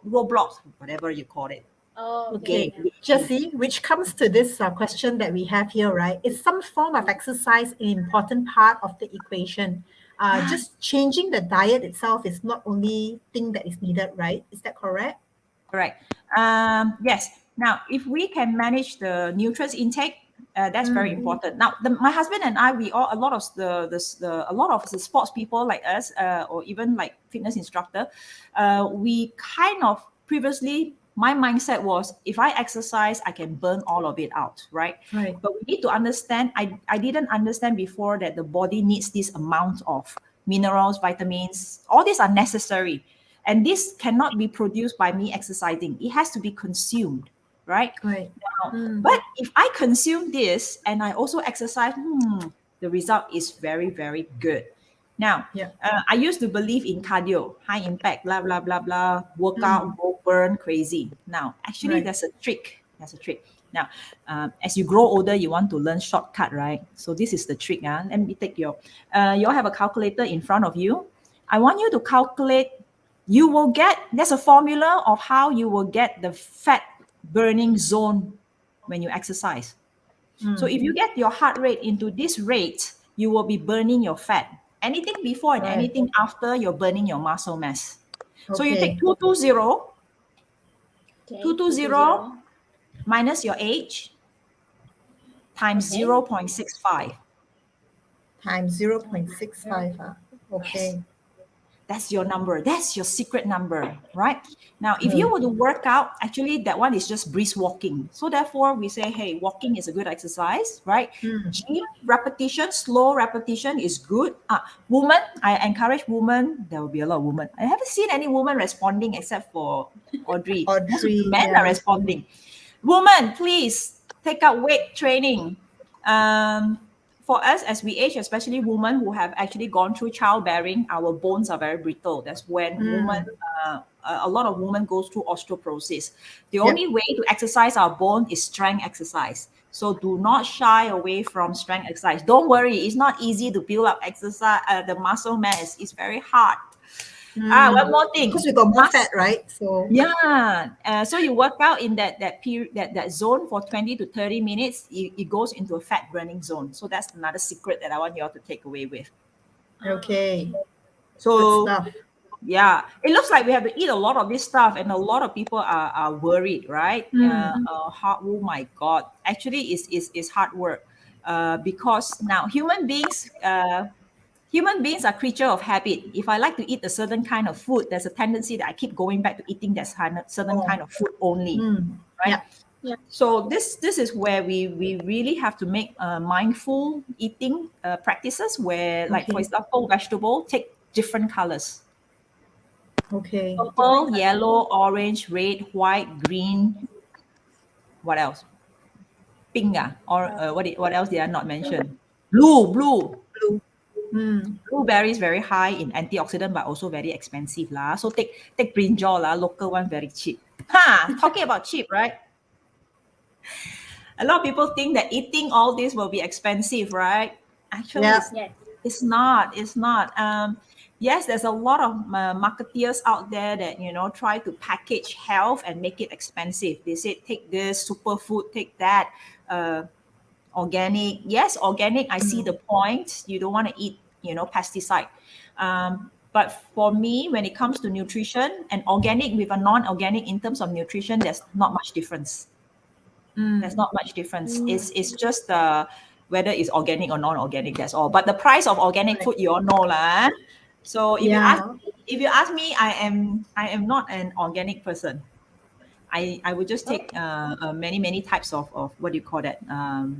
C: Roblox, whatever you call it.
B: Oh,
A: okay,
B: okay. Yeah.
A: Jessie, which comes to this question that we have here, right? Is some form of exercise an important part of the equation? Just changing the diet itself is not only thing that is needed, right? Is that correct?
C: Correct. Yes. Now, if we can manage the nutrients intake, that's very important. Now, my husband and I, we all a lot of a lot of the sports people like us, or even like fitness instructor, we kind of previously. My mindset was if I exercise, I can burn all of it out, right?
A: Right.
C: But we need to understand. I didn't understand before that the body needs this amount of minerals, vitamins. All these are necessary. And this cannot be produced by me exercising. It has to be consumed, right?
A: Right.
C: But if I consume this and I also exercise, the result is very, very good. Now,
A: Yeah.
C: I used to believe in cardio, high impact, blah, blah, blah, blah, workout, go burn, crazy. Now, actually,
A: Right.
C: there's a trick. There's a trick. Now, as you grow older, you want to learn shortcut, right? So this is the trick. Let me take you all have a calculator in front of you. I want you to calculate, there's a formula of how you will get the fat burning zone when you exercise. So if you get your heart rate into this rate, you will be burning your fat. Anything before and
A: Right.
C: anything after, you're burning your muscle mass. So you
A: Okay.
C: take 220,
B: Okay.
C: 220 minus your age times
B: Okay.
C: 0.65.
A: Times 0.65. Okay.
C: That's your number. That's your secret number, right? Now, if you were to work out, actually, that one is just brisk walking. So therefore, we say, hey, walking is a good exercise, right? Gym repetition, slow repetition is good. Women, I encourage women. There will be a lot of women. I haven't seen any woman responding except for Audrey. Most of the men are responding. Women, please take up weight training. For us, as we age, especially women who have actually gone through childbearing, our bones are very brittle. That's when a lot of women go through osteoporosis. The only way to exercise our bone is strength exercise. So do not shy away from strength exercise. Don't worry, it's not easy to build up exercise, the muscle mass. It's very hard. One more thing.
A: Because we got more fat, right? So
C: so you work out in that period, that zone for 20 to 30 minutes. It goes into a fat burning zone. So that's another secret that I want you all to take away with.
A: Okay.
C: So
A: good stuff.
C: Yeah, it looks like we have to eat a lot of this stuff, and a lot of people are worried, right? Oh my God! Actually, it's hard work because now human beings are creature of habit. If I like to eat a certain kind of food, there's a tendency that I keep going back to eating that certain kind of food only, right?
B: Yeah.
C: So this is where we really have to make mindful eating practices where, like for example, vegetable, take different colors.
A: Okay.
C: Purple, yellow, orange, red, white, green. What else? Pink, or what else did I not mention? Blue.
A: Blue.
C: Blueberry is very high in antioxidant, but also very expensive lah. So take brinjal lah, local one very cheap. Talking about cheap, right? A lot of people think that eating all this will be expensive, right? Actually, it's not. It's not. Yes, there's a lot of marketeers out there that try to package health and make it expensive. They say take this superfood, take that. Organic, yes, organic. I see the point. You don't want to eat, pesticide. But for me, when it comes to nutrition and organic with a non-organic in terms of nutrition, there's not much difference. There's not much difference. It's just whether it's organic or non-organic. That's all. But the price of organic food, you all know lah. So if you ask me, I am not an organic person. I would just take many types of what do you call that,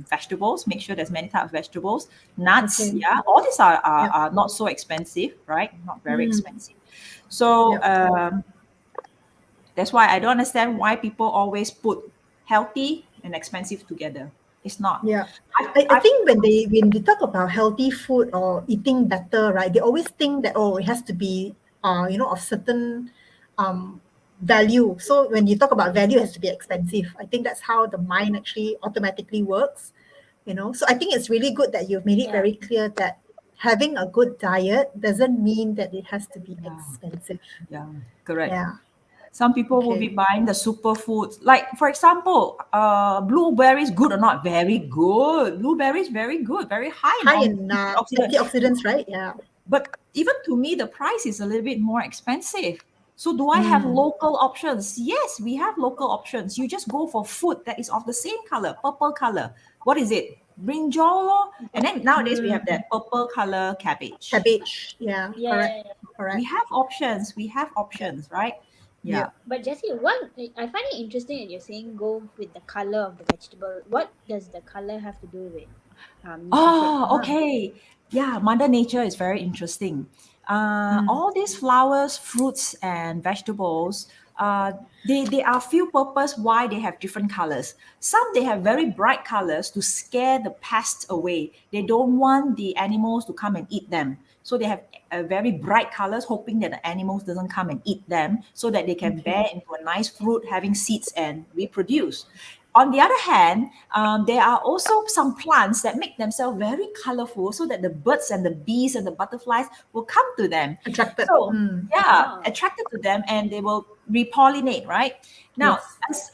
C: vegetables. Make sure there's many types of vegetables, nuts. All these are not so expensive, right? Not very expensive. So that's why I don't understand why people always put healthy and expensive together. It's not.
A: I think when they talk about healthy food or eating better, right, they always think that it has to be of certain value. So when you talk about value, it has to be expensive. I think that's how the mind actually automatically works. So I think it's really good that you've made it very clear that having a good diet doesn't mean that it has to be expensive.
C: Correct. Some people will be buying the superfoods. Like, for example, blueberries, good or not? Very good. Blueberries, very good. Very high
A: in antioxidants, right?
C: But even to me, the price is a little bit more expensive. So do I have local options? Yes, we have local options. You just go for food that is of the same color, purple color. What is it? Brinjal. And then nowadays we have that purple color cabbage.
A: Correct.
C: We have options, right? Yeah.
B: But Jessie, I find it interesting that you're saying go with the color of the vegetable. What does the color have to do with nutrition?
C: Okay. Yeah, Mother Nature is very interesting. All these flowers, fruits, and vegetables, they are few purpose why they have different colors. Some they have very bright colors to scare the pests away. They don't want the animals to come and eat them. So they have very bright colors, hoping that the animals doesn't come and eat them, so that they can bear into a nice fruit, having seeds and reproduce. On the other hand, there are also some plants that make themselves very colorful, so that the birds and the bees and the butterflies will come to them.
A: Attracted.
C: So, yeah, attracted to them, and they will repollinate, right? Now,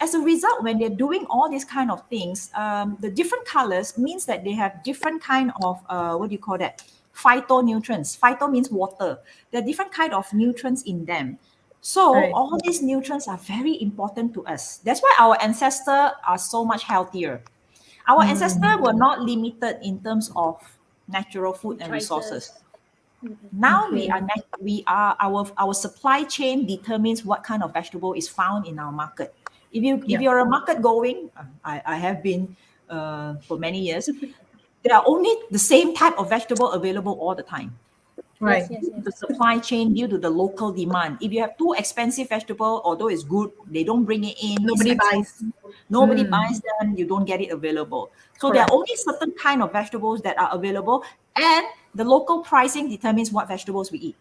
C: as a result, when they're doing all these kind of things, the different colors means that they have different kind of, what do you call that? Phytonutrients. Phyto means water. There are different kind of nutrients in them. So
A: Right.
C: all these nutrients are very important to us. That's why our ancestors are so much healthier. Our ancestors were not limited in terms of natural food and resources. Now we are our supply chain determines what kind of vegetable is found in our market. If you're a market going, I have been for many years. There are only the same type of vegetable available all the time.
A: Right.
C: The supply chain due to the local demand. If you have too expensive vegetable, although it's good, they don't bring it in.
A: Nobody
C: it's
A: buys.
C: expensive. Nobody buys them. You don't get it available. So there are only certain kind of vegetables that are available, and the local pricing determines what vegetables we eat.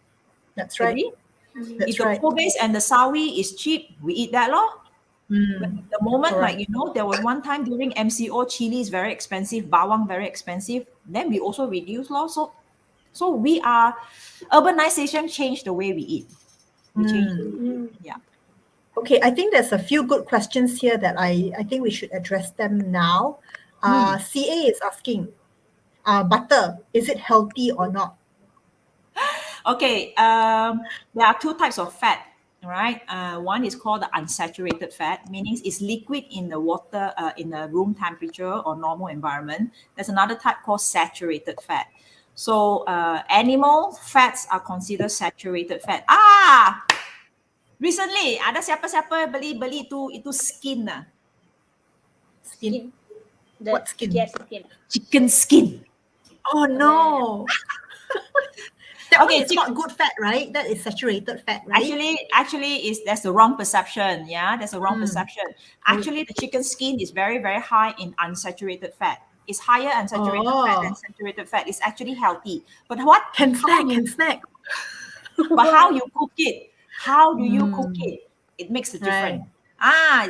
A: That's right.
C: Agree?
A: That's
C: If the
A: right.
C: kobe and the sawi is cheap, we eat that lor. The moment,
A: Correct.
C: like, there was one time during MCO, chili is very expensive, bawang very expensive. Then we also reduce lor. So we are, urbanization changed the way we eat. We changed. Yeah.
A: Okay, I think there's a few good questions here that I think we should address them now. CA is asking, butter, is it healthy or not?
C: Okay. There are two types of fat, right? One is called the unsaturated fat, meaning it's liquid in the water, in the room temperature or normal environment. There's another type called saturated fat. So animal fats are considered saturated fat. Recently ada siapa-siapa beli itu skin lah.
A: Skin.
B: The
A: What skin?
B: Jessie skin.
C: Chicken skin.
A: Oh no. That one
C: Okay,
A: is not good fat, right? That is saturated fat, right?
C: Actually, that's the wrong perception. Yeah, that's a wrong perception. Actually, the chicken skin is very, very high in unsaturated fat. It's higher unsaturated fat than saturated fat. It's actually healthy. But what
A: Can snack.
C: but how you cook it? How do you cook it? It makes a difference.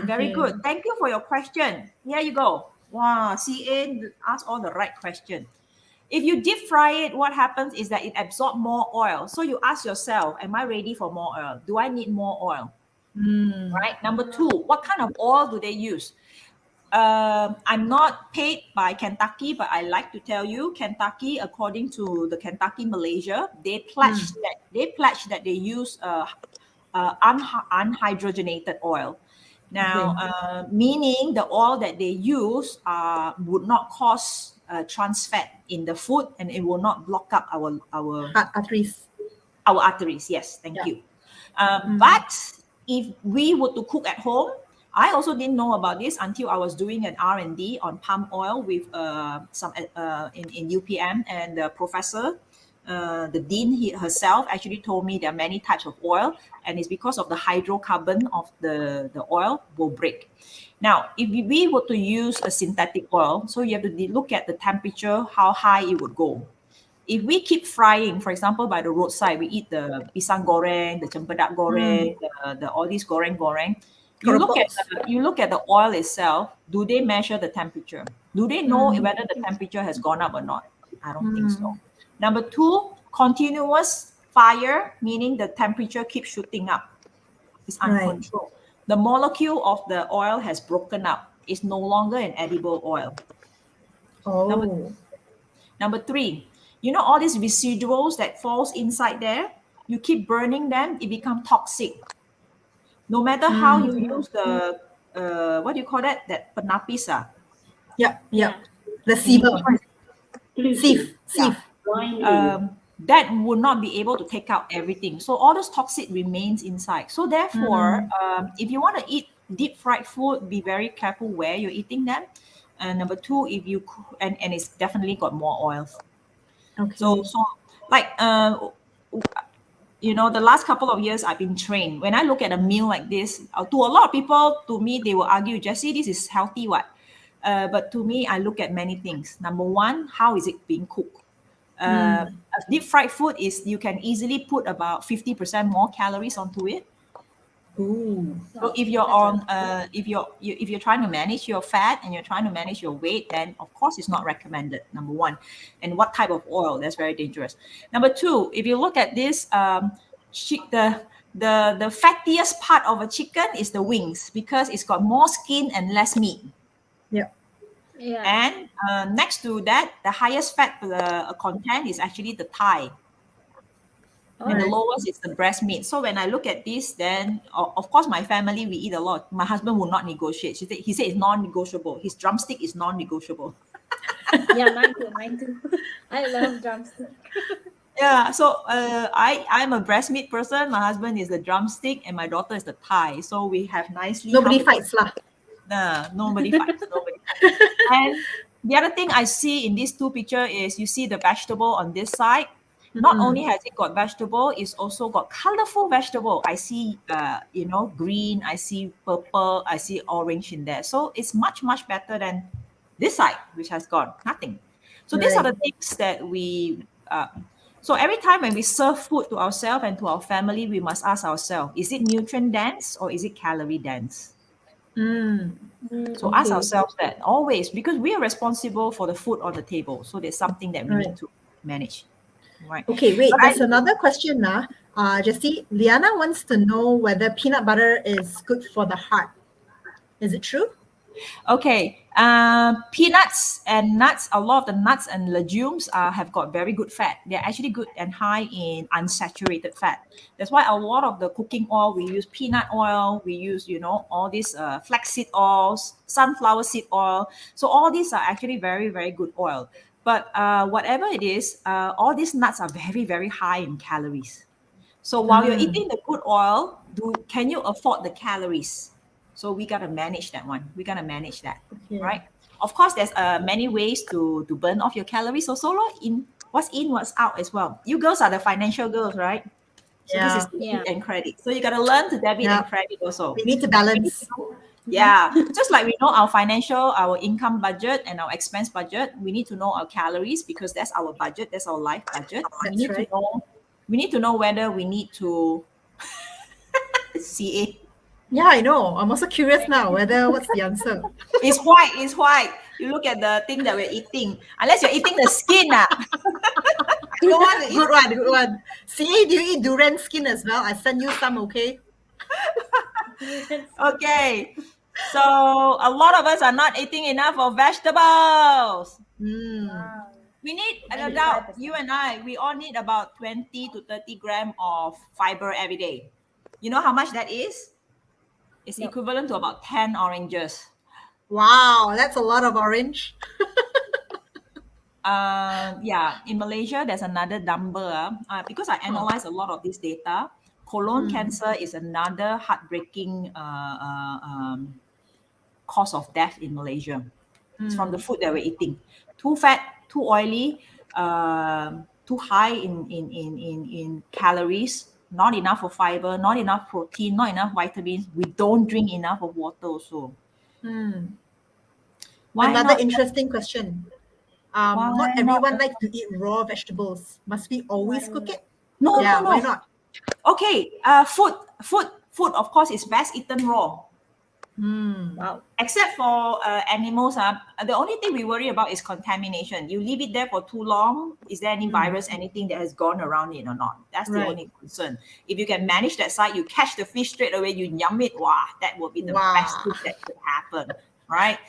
C: Very good. Thank you for your question. Here you go. Wow, CA asked all the right question. If you deep fry it, what happens is that it absorbs more oil. So you ask yourself, am I ready for more oil? Do I need more oil? Right. Number two, what kind of oil do they use? I'm not paid by Kentucky, but I like to tell you, Kentucky, according to the Kentucky Malaysia, they pledge that they use unhydrogenated oil. Now, meaning the oil that they use would not cause trans fat in the food, and it will not block up our
A: Arteries.
C: Our arteries. Yes, thank you. But if we were to cook at home, I also didn't know about this until I was doing an R&D on palm oil with some in UPM, and the professor, the dean herself actually told me there are many types of oil, and it's because of the hydrocarbon of the oil will break. Now, if we were to use a synthetic oil, so you have to look at the temperature, how high it would go. If we keep frying, for example, by the roadside, we eat the pisang goreng, the cempedak goreng, the all these goreng. You look at the oil itself. Do they measure the temperature? Do they know whether the temperature has gone up or not? I don't think so. Number two, continuous fire, meaning the temperature keeps shooting up. It's uncontrolled. The molecule of the oil has broken up. It's no longer an edible oil. Number three, all these residuals that falls inside there, you keep burning them, it becomes toxic. No matter how you use the, what do you call that? That penapis.
A: Yeah. The sieve.
C: That would not be able to take out everything. So all those toxic remains inside. So therefore, if you want to eat deep fried food, be very careful where you're eating them. And number two, if you and it's definitely got more oils. Okay. So like the last couple of years I've been trained. When I look at a meal like this, to a lot of people, to me, they will argue, Jessie, this is healthy, what? But to me, I look at many things. Number one, how is it being cooked? Deep fried food is, you can easily put about 50% more calories onto it.
A: Ooh.
C: So if you're on, if you're trying to manage your fat and you're trying to manage your weight, then of course it's not recommended. Number one, and what type of oil? That's very dangerous. Number two, if you look at this, the fattiest part of a chicken is the wings because it's got more skin and less meat.
A: Yeah.
B: Yeah.
C: And next to that, the highest fat content is actually the thigh. And the lowest is the breast meat. So when I look at this, then of course my family, we eat a lot. My husband will not negotiate. He said it's non-negotiable. His drumstick is non-negotiable.
B: Yeah, mine too. I love drumstick.
C: Yeah, so I'm a breast meat person. My husband is the drumstick, and my daughter is the thigh. So we have nicely.
A: Nobody fights lah.
C: Nah, nobody fights. Nobody fights. And the other thing I see in these two pictures is you see the vegetable on this side. Not only has it got vegetable, it's also got colorful vegetable. I see, green, I see purple, I see orange in there. So it's much, much better than this side, which has got nothing. So these are the things that we, so every time when we serve food to ourselves and to our family, we must ask ourselves, is it nutrient dense or is it calorie dense? So ask ourselves that always, because we are responsible for the food on the table. So there's something that we need to manage. Right.
A: Okay, wait, there's another question now. Jessie, Liana wants to know whether peanut butter is good for the heart. Is it true?
C: Okay. Peanuts and nuts, a lot of the nuts and legumes have got very good fat. They're actually good and high in unsaturated fat. That's why a lot of the cooking oil, we use peanut oil, we use, all these flaxseed oils, sunflower seed oil. So all these are actually very, very good oil. But whatever it is, all these nuts are very, very high in calories. So while you're eating the good oil, can you afford the calories? So we got to manage that one. We got to manage that, right? Of course, there's many ways to burn off your calories. So what's in, what's out as well. You girls are the financial girls, right? So this is debit and credit. So you got to learn to debit and credit also.
A: We need to balance.
C: Yeah, just like we know our income budget and our expense budget, we need to know our calories because that's our budget, that's our life budget. We need to know whether we need to CA.
A: Yeah, I know. I'm also curious now what's the answer.
C: It's white. You look at the thing that we're eating. Unless you're eating the skin. You don't want to eat.
A: Good one. CA, do you eat durian skin as well? I send you some, okay?
C: Okay. So a lot of us are not eating enough of vegetables.
B: Wow.
C: We need, an adult, you and I, we all need about 20 to 30 grams of fiber every day. You know how much that is? It's equivalent to about 10 oranges.
A: Wow, that's a lot of orange.
C: In Malaysia, there's another number. Because I analyze a lot of this data, colon cancer is another heartbreaking cause of death in Malaysia. It's from the food that we're eating. Too fat, too oily, too high in calories, not enough of fiber, not enough protein, not enough vitamins. We don't drink enough of water also.
A: Another interesting question. Not everyone likes to eat raw vegetables. Must we always cook it?
C: No.
A: Why not?
C: Okay, food of course is best eaten raw. Wow. Except for animals, the only thing we worry about is contamination. You leave it there for too long. Is there any virus, anything that has gone around it or not? That's the only concern. If you can manage that side, you catch the fish straight away, you yum it. Wow, that will be the best thing that could happen, right?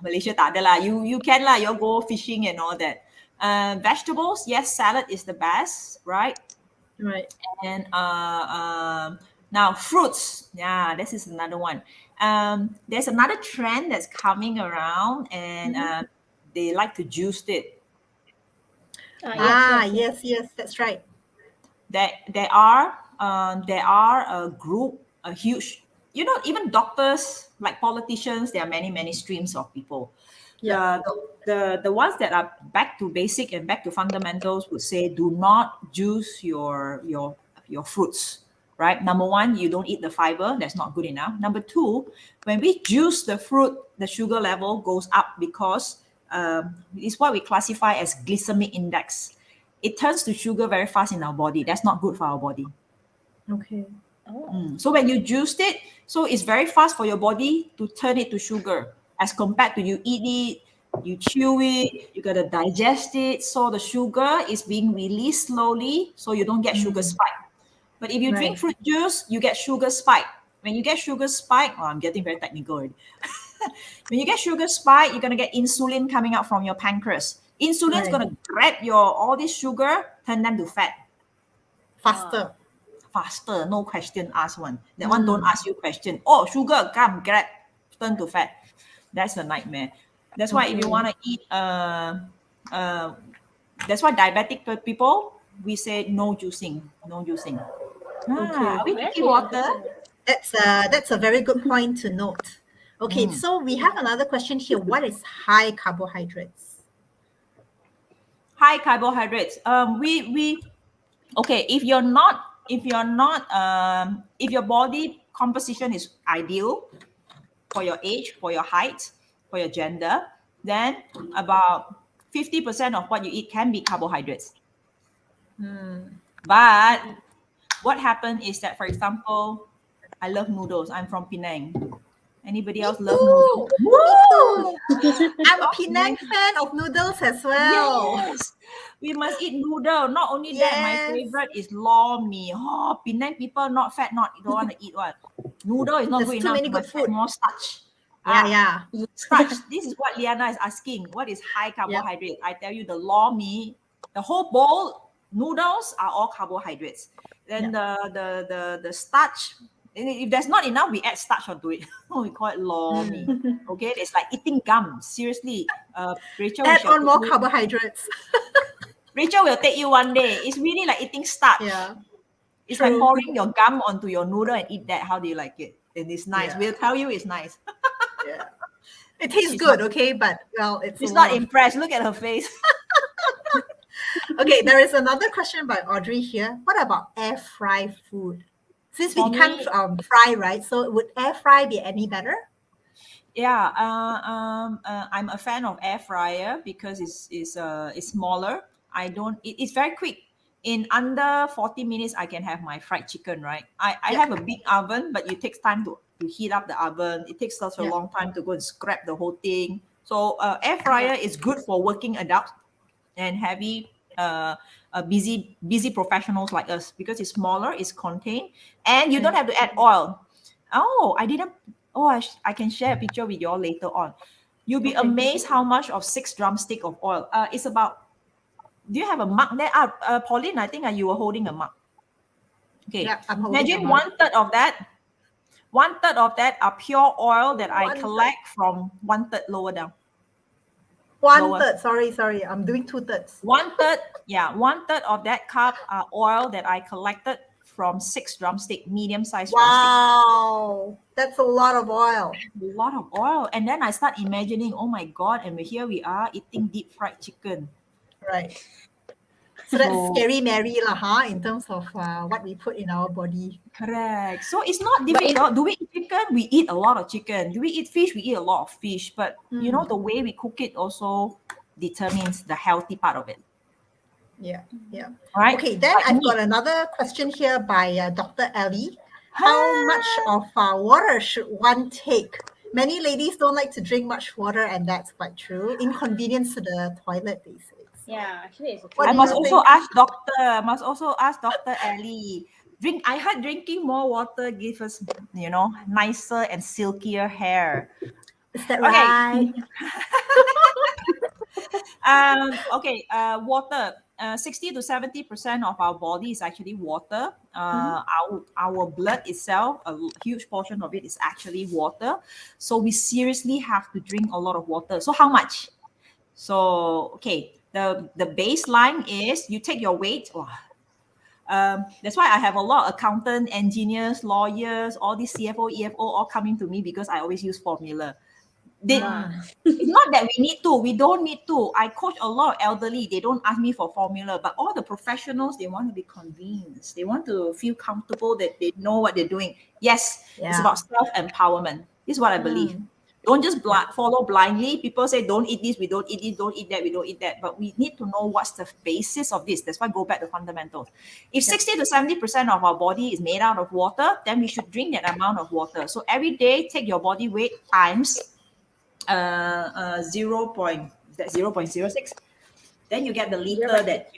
C: Malaysia tak ada lah. You can lah. You go fishing and all that. Vegetables, yes, salad is the best, right?
A: Right.
C: And now fruits. Yeah, this is another one. There's another trend that's coming around, and they like to juice it.
A: Yes, that's right.
C: There are a group, a huge, even doctors, like politicians, there are many streams of people. The ones that are back to basic and back to fundamentals would say, do not juice your your fruits, right? Number one, you don't eat the fiber. That's not good enough. Number two, when we juice the fruit, the sugar level goes up because it's what we classify as glycemic index. It turns to sugar very fast in our body. That's not good for our body.
A: Okay.
C: So when you juiced it, so it's very fast for your body to turn it to sugar as compared to you eat it, you chew it, you gotta digest it. So the sugar is being released slowly, so you don't get sugar spike. But if you drink
A: Right.
C: fruit juice, you get sugar spike. When you get sugar spike, I'm getting very technical already. When you get sugar spike, you're gonna get insulin coming out from your pancreas. Insulin's
A: Right.
C: gonna grab all this sugar, turn them to fat.
A: Faster.
C: Faster, no question asked one. That one don't ask you question. Oh, sugar, come, grab, turn to fat. That's a nightmare. That's why if you want to eat, that's why diabetic people, we say no juicing, no juicing.
A: Okay.
C: Are we
B: Very
C: drinking water?
B: interesting.
A: That's a very good point to note. Okay, so we have another question here. What is high carbohydrates?
C: High carbohydrates. Okay, if your body composition is ideal for your age, for your height, for your gender, then about 50% of what you eat can be carbohydrates. But what happened is that, for example, I love noodles. I'm from Penang. Anybody else love noodles?
A: Me too. I'm a Penang fan of noodles as well.
C: Yes, we must eat noodle. Not only that, my
A: Yes.
C: favorite is lor mee. Oh, Penang people not fat, don't want to eat one. Noodle is not
A: There's
C: good
A: too
C: enough.
A: many
C: You
A: good
C: must add
A: food.
C: more starch.
A: Yeah.
C: Starch. This is what Liana is asking. What is high carbohydrate? I tell you, the lor mee, the whole bowl noodles are all carbohydrates. Then the starch. And if there's not enough, we add starch onto it. We call it lor mee. Okay, it's like eating gum. Seriously, Rachel.
A: Add on more carbohydrates.
C: Rachel will take you one day. It's really like eating starch.
A: Yeah.
C: It's
A: True.
C: like pouring your gum onto your noodle and eat that. How do you like it? And it's nice.
A: Yeah.
C: We'll tell you it's nice.
A: Yeah. It tastes
C: She's
A: good,
C: not-
A: okay, but well, it's
C: She's
A: a
C: not
A: lot of-
C: impressed. Look at her face.
A: Okay, there is another question by Audrey here. What about air fry food? Since we
C: For
A: can't
C: me-
A: fry, right? So would air fry be any better?
C: Yeah, I'm a fan of air fryer because it's smaller. It's very quick. In under 40 minutes, I can have my fried chicken, right? I have a big oven, but it takes time to heat up the oven. It takes such a long time to go and scrap the whole thing. So air fryer is good for working adults and heavy busy professionals like us because it's smaller, it's contained, and you don't have to add oil. Oh, I can share a picture with you all later on. You'll be amazed how much of 6 drumstick of oil. It's about. Do you have a mug there? Pauline, I think you were holding a mug. Okay.
A: Yeah, I'm holding
C: Imagine
A: a mug.
C: 1/3 of that. 1/3 of that are pure oil that I
A: 1/3.
C: collect from 1/3 lower down.
A: One third. Sorry. I'm doing 2/3.
C: 1/3, 1/3 of that cup are oil that I collected from 6 drumstick, medium-sized drumstick.
A: Wow, that's a lot of oil.
C: A lot of oil. And then I start imagining, oh my God, and here we are eating deep fried chicken.
A: Right. So that's scary Mary in terms of what we put in our body.
C: Correct. So it's not difficult. Do we eat chicken? We eat a lot of chicken. Do we eat fish? We eat a lot of fish. But you know, the way we cook it also determines the healthy part of it.
A: Yeah.
C: Right?
A: Okay, then I've got another question here by Dr. Ellie. How much of water should one take? Many ladies don't like to drink much water, and that's quite true. Inconvenience to the toilet, they say.
B: Yeah, actually, it's
C: I must also ask Dr. Ellie. I heard drinking more water gives us, nicer and silkier hair.
A: Is that right?
C: Water. 60 to 70% of our body is actually water. Our blood itself, a huge portion of it is actually water. So we seriously have to drink a lot of water. So how much? So, the baseline is you take your weight. That's why I have a lot of accountant, engineers, lawyers, all these CFO, EFO all coming to me because I always use formula. It's not that we need to. We don't need to. I coach a lot of elderly. They don't ask me for formula, but all the professionals, they want to be convinced. They want to feel comfortable that they know what they're doing. Yes, it's about self-empowerment. This is what I believe. Don't just follow blindly. People say, don't eat this, we don't eat this, don't eat that, we don't eat that. But we need to know what's the basis of this. That's why I go back to fundamentals. If 60 to 70% of our body is made out of water, then we should drink that amount of water. So every day, take your body weight times 0.06. Then you get the liter that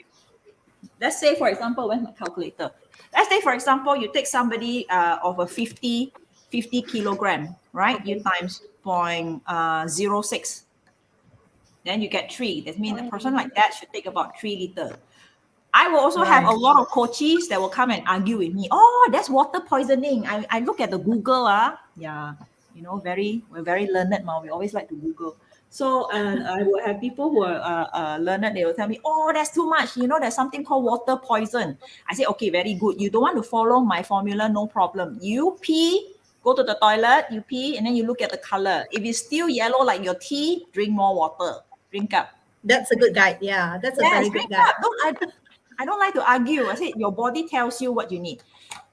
C: let's say, for example, where's my calculator? Let's say, for example, you take somebody of a 50 kilogram, right? You times 0.06. Then you get 3. That means a person like that should take about 3 liters. I will also have a lot of coaches that will come and argue with me. Oh, that's water poisoning. I look at the Google. Yeah, we're very learned, we always like to Google. So I will have people who are learned. They will tell me, oh, that's too much. There's something called water poison. I say, okay, very good. You don't want to follow my formula, no problem. You pee, go to the toilet, you pee, and then you look at the color. If it's still yellow like your tea, drink more water. Drink up.
A: That's a good guide. Yeah, that's a very good guide.
C: I don't like to argue. I said your body tells you what you need.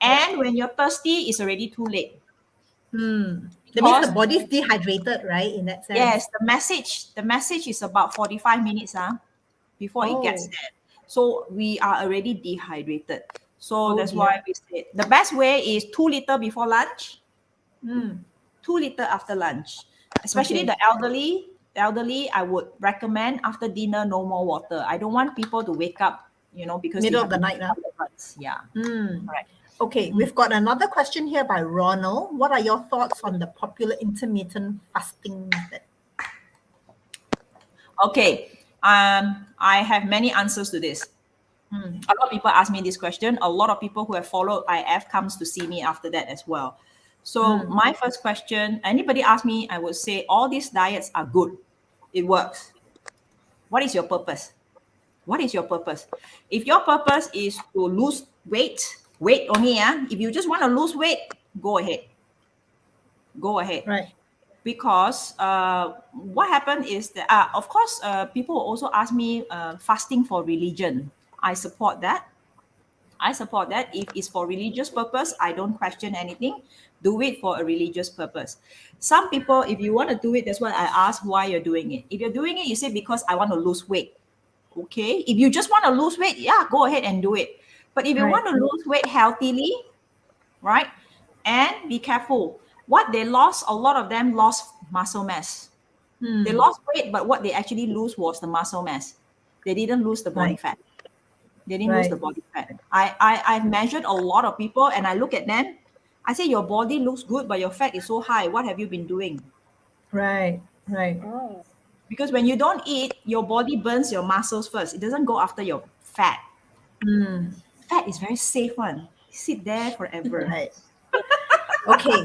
C: And when you're thirsty, it's already too late.
A: That means the body's dehydrated, right? In that sense.
C: Yes, the message is about 45 minutes before it gets there. So we are already dehydrated. So that's why we say the best way is 2 liters before lunch, 2 liters after lunch. Especially the elderly, I would recommend after dinner, no more water. I don't want people to wake up, because
A: middle of the night now.
C: Yeah.
A: Right. Okay, we've got another question here by Ronald. What are your thoughts on the popular intermittent fasting method?
C: Okay, I have many answers to this. A lot of people ask me this question. A lot of people who have followed IF comes to see me after that as well. So my first question, anybody ask me, I would say all these diets are good. It works. What is your purpose? What is your purpose? If your purpose is to lose weight only, if you just want to lose weight, go ahead.
A: Right.
C: Because what happened is that, of course, people also ask me fasting for religion. I support that. If it's for religious purpose, I don't question anything. Do it for a religious purpose. Some people, if you want to do it, that's why I ask why you're doing it. If you're doing it, you say because I want to lose weight. Okay. If you just want to lose weight, go ahead and do it. But if you want to lose weight healthily, right, and be careful, what they lost, a lot of them lost muscle mass. They lost weight, but what they actually lose was the muscle mass. They didn't lose the body fat. They didn't lose the body fat. I've measured a lot of people and I look at them. I say, your body looks good, but your fat is so high. What have you been doing?
A: Right.
B: Oh.
C: Because when you don't eat, your body burns your muscles first. It doesn't go after your fat. Fat is very safe one. Sit there forever.
A: Right. Okay.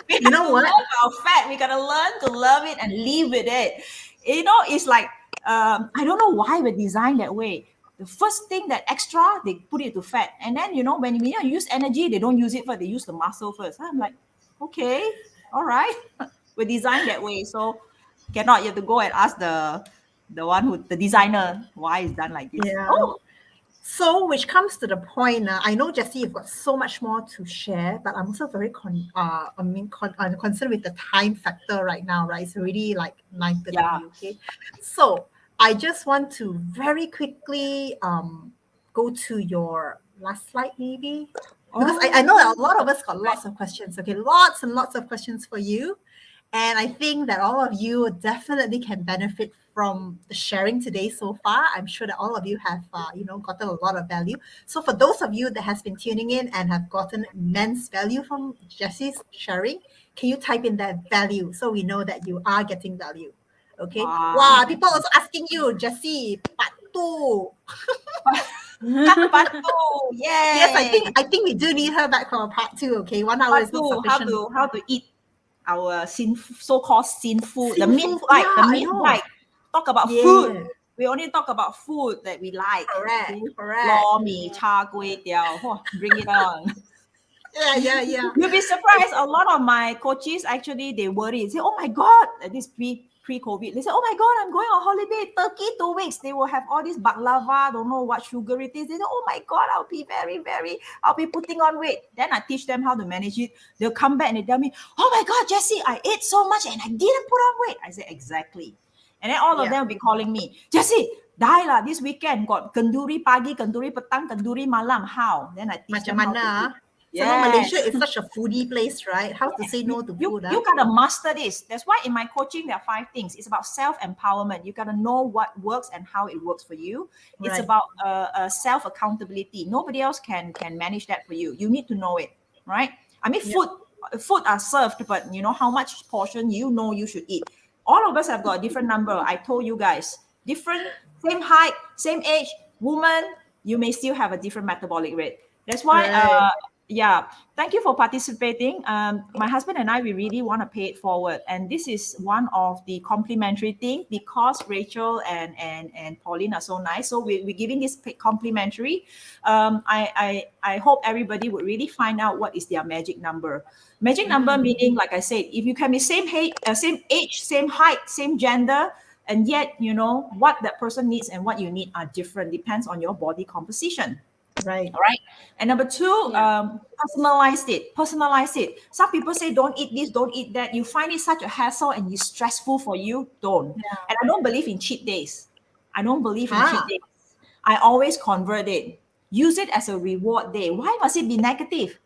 A: You know what?
C: Love our fat. We gotta learn to love it and live with it. It's like I don't know why we're designed that way. The first thing that extra, they put it to fat. And then, when you use energy, they don't use it first. They use the muscle first. I'm like, okay, all right. We're designed that way. So cannot, you have to go and ask the designer why it's done like this.
A: Yeah. So, which comes to the point, I know, Jessie, you've got so much more to share, but I'm also very concerned with the time factor right now, right? It's already like 9:30, okay? So, I just want to very quickly go to your last slide, maybe. Because I know that a lot of us got lots of questions, okay? Lots and lots of questions for you. And I think that all of you definitely can benefit from the sharing today so far. I'm sure that all of you have, gotten a lot of value. So for those of you that has been tuning in and have gotten immense value from Jessie's sharing, can you type in that value so we know that you are getting value? Okay. Wow. People also asking you, Jessie, part 2.
C: Part 2. Yeah.
A: Yes, I think we do need her back for a part 2. Okay. 1 hour is not sufficient.
C: How to eat our so-called sinful, the meat bite. Talk about food. We only talk about food that we like.
A: Correct.
C: Lor mee, char kway teow. Bring it on.
A: Yeah.
C: You'll be surprised. A lot of my coaches actually they worry. They say, "Oh my God, this pre-COVID." They say, "Oh my God, I'm going on holiday, Turkey 2 weeks." They will have all this baklava, don't know what sugar it is. They say, "Oh my God, I'll be putting on weight." Then I teach them how to manage it. They'll come back and they tell me, "Oh my God, Jessie, I ate so much and I didn't put on weight." I say, "Exactly." And then all of
A: Yeah.
C: them will be calling me, "Jessie, die lah, this weekend got kenduri pagi, kenduri petang, kenduri malam. How?" Then I teach
A: Macam
C: them how to
A: mana?
C: eat.
A: Some more Malaysia
C: Yes.
A: is such a foodie place, right? How to say no to food?
C: You gotta master this. That's why in my coaching there are 5 things. It's about self-empowerment. You gotta know what works and how it works for you. It's
A: Right.
C: about self-accountability. Nobody else can manage that for you. You need to know it, right? I mean,
A: Yep.
C: food are served, but you know how much portion you know you should eat. All of us have got a different number. I told you guys, different, same height, same age, woman, you may still have a different metabolic rate. That's why,
A: Right.
C: yeah, thank you for participating. My husband and I, we really want to pay it forward. And this is one of the complimentary thing because Rachel and Pauline are so nice. So we're giving this complimentary. I hope everybody would really find out what is their magic number. Magic number meaning, like I said, if you can be same age, same height, same gender, and yet you know what that person needs and what you need are different, depends on your body composition.
A: Right.
C: All right. And number two,
B: Yeah.
C: personalize it. Personalize it. Some people say, don't eat this, don't eat that. You find it such a hassle and it's stressful for you. Don't.
A: Yeah.
C: And I don't believe in cheat days. I don't believe in cheat
A: Ah.
C: days. I always convert it. Use it as a reward day. Why must it be negative?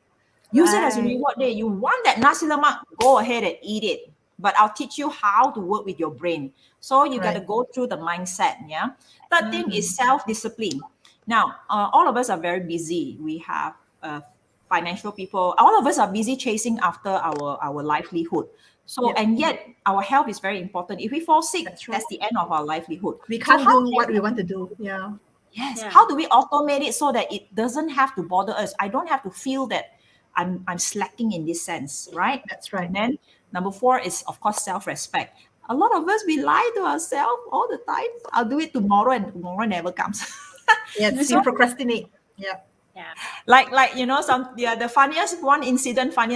C: Use it as a
A: Right.
C: reward day. You want that nasi lemak, go ahead and eat it. But I'll teach you how to work with your brain. So you got to
A: Right.
C: go through the mindset. Yeah. Third thing is self-discipline. Now, all of us are very busy. We have financial people. All of us are busy chasing after our livelihood. So,
A: Yep.
C: and yet our health is very important. If we fall sick,
A: That's right.
C: that's the end of our livelihood.
A: We
C: So
A: can't
C: how
A: do
C: can
A: what we want to do. Yeah.
C: Yes.
B: Yeah.
C: How do we automate it so that it doesn't have to bother us? I don't have to feel that I'm slacking in this sense, right?
A: That's right.
C: And then number 4 is of course self-respect. A lot of us we lie to ourselves all the time. I'll do it tomorrow, and tomorrow never comes.
A: Yes,
C: So
A: we procrastinate. Yeah.
B: Yeah.
C: like you know, the funniest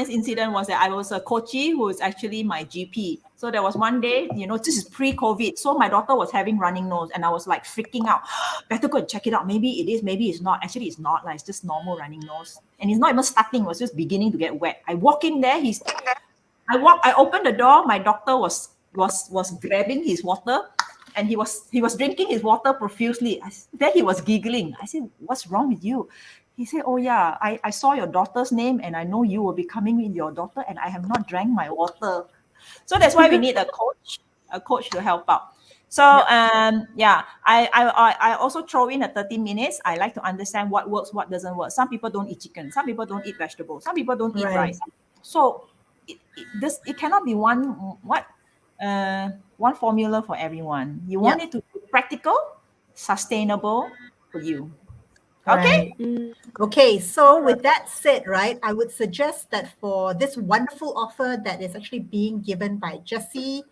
C: incident was that I was a coachee who was actually my GP. So there was one day, you know, this is pre-COVID. So my daughter was having running nose and I was like freaking out. Better go and check it out. Maybe it is, maybe it's not. Actually, it's not. Like it's just normal running nose. And it's not even starting, it was just beginning to get wet. I walk in there, I opened the door, my doctor was grabbing his water and he was drinking his water profusely. Then he was giggling. I said, "What's wrong with you?" He said, "Oh yeah, I saw your daughter's name and I know you will be coming with your daughter and I have not drank my water." So that's why we need a coach to help out. So yeah, I also throw in a 30 minutes. I like to understand what works, what doesn't work. Some people don't eat chicken, some people don't eat vegetables, some people don't eat
A: Right.
C: rice. So it cannot be one formula for everyone. You want it to be practical, sustainable for you. Okay?
A: Right. Okay, so with that said, right, I would suggest that for this wonderful offer that is actually being given by Jessie,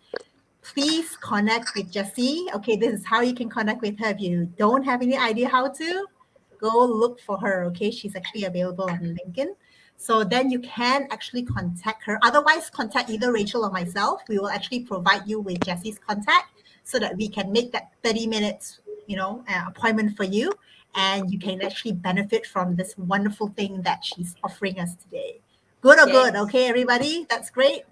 A: please connect with Jessie. Okay, this is how you can connect with her. If you don't have any idea how to, go look for her. Okay, she's actually available on LinkedIn. So then you can actually contact her. Otherwise, contact either Rachel or myself. We will actually provide you with Jessie's contact so that we can make that 30 minutes, appointment for you. And you can actually benefit from this wonderful thing that she's offering us today. Good or good?
C: Yes.
A: Okay, everybody? That's great.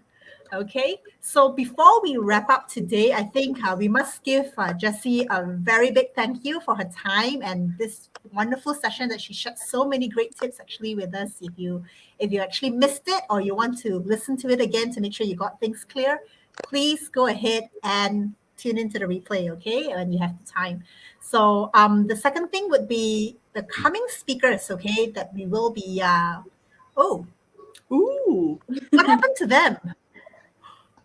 A: Okay, so before we wrap up today, I think we must give Jessie a very big thank you for her time and this wonderful session that she shared so many great tips actually with us. If you actually missed it or you want to listen to it again to make sure you got things clear, please go ahead and tune into the replay, okay, when you have the time. So the second thing would be the coming speakers, okay, that we will be.
C: Ooh.
A: What happened to them?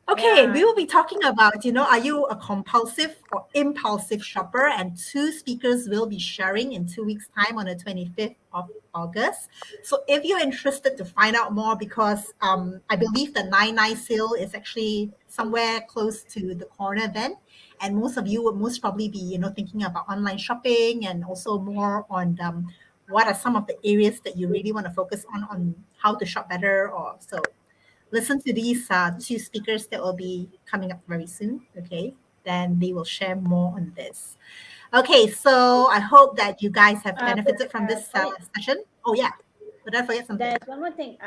A: Okay,
B: Yeah.
A: we will be talking about, are you a compulsive or impulsive shopper? And 2 speakers will be sharing in 2 weeks' time on the 25th of August. So if you're interested to find out more, because I believe the 99 sale is actually somewhere close to the corner then. And most of you would most probably be, thinking about online shopping and also more on what are some of the areas that you really want to focus on how to shop better, or so. Listen to these two speakers that will be coming up very soon. Okay, then they will share more on this. Okay, so I hope that you guys have benefited from this session. Oh yeah, did I forget something?
B: There's one more thing.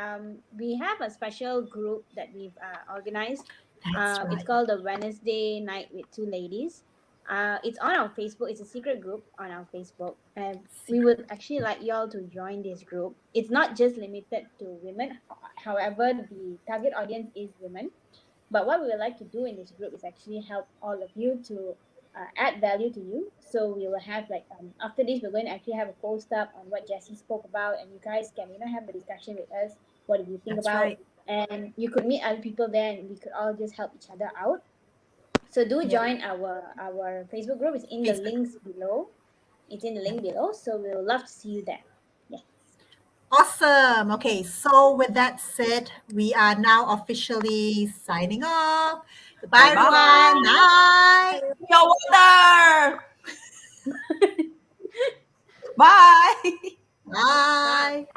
B: We have a special group that we've organized.
A: That's
B: It's
A: right.
B: called the Wednesday Night with Two Ladies. It's on our Facebook. It's a secret group on our Facebook, and we would actually like y'all to join this group. It's not just limited to women. However, the target audience is women. But what we would like to do in this group is actually help all of you to add value to you. So we will have like after this, we're going to actually have a post up on what Jessie spoke about, and you guys can have a discussion with us. What do you think
A: That's
B: about?
A: right.
B: And you could meet other people there, and we could all just help each other out. So do
A: Yep.
B: join our Facebook group. It's in the
A: Facebook.
B: links below. It's in the link below. So we would love to see you there. Yes.
A: Awesome. Okay, so with that said, we are now officially signing off. Goodbye,
C: Bye-bye.
A: everyone. Night.
C: Your water. Bye.
A: Bye.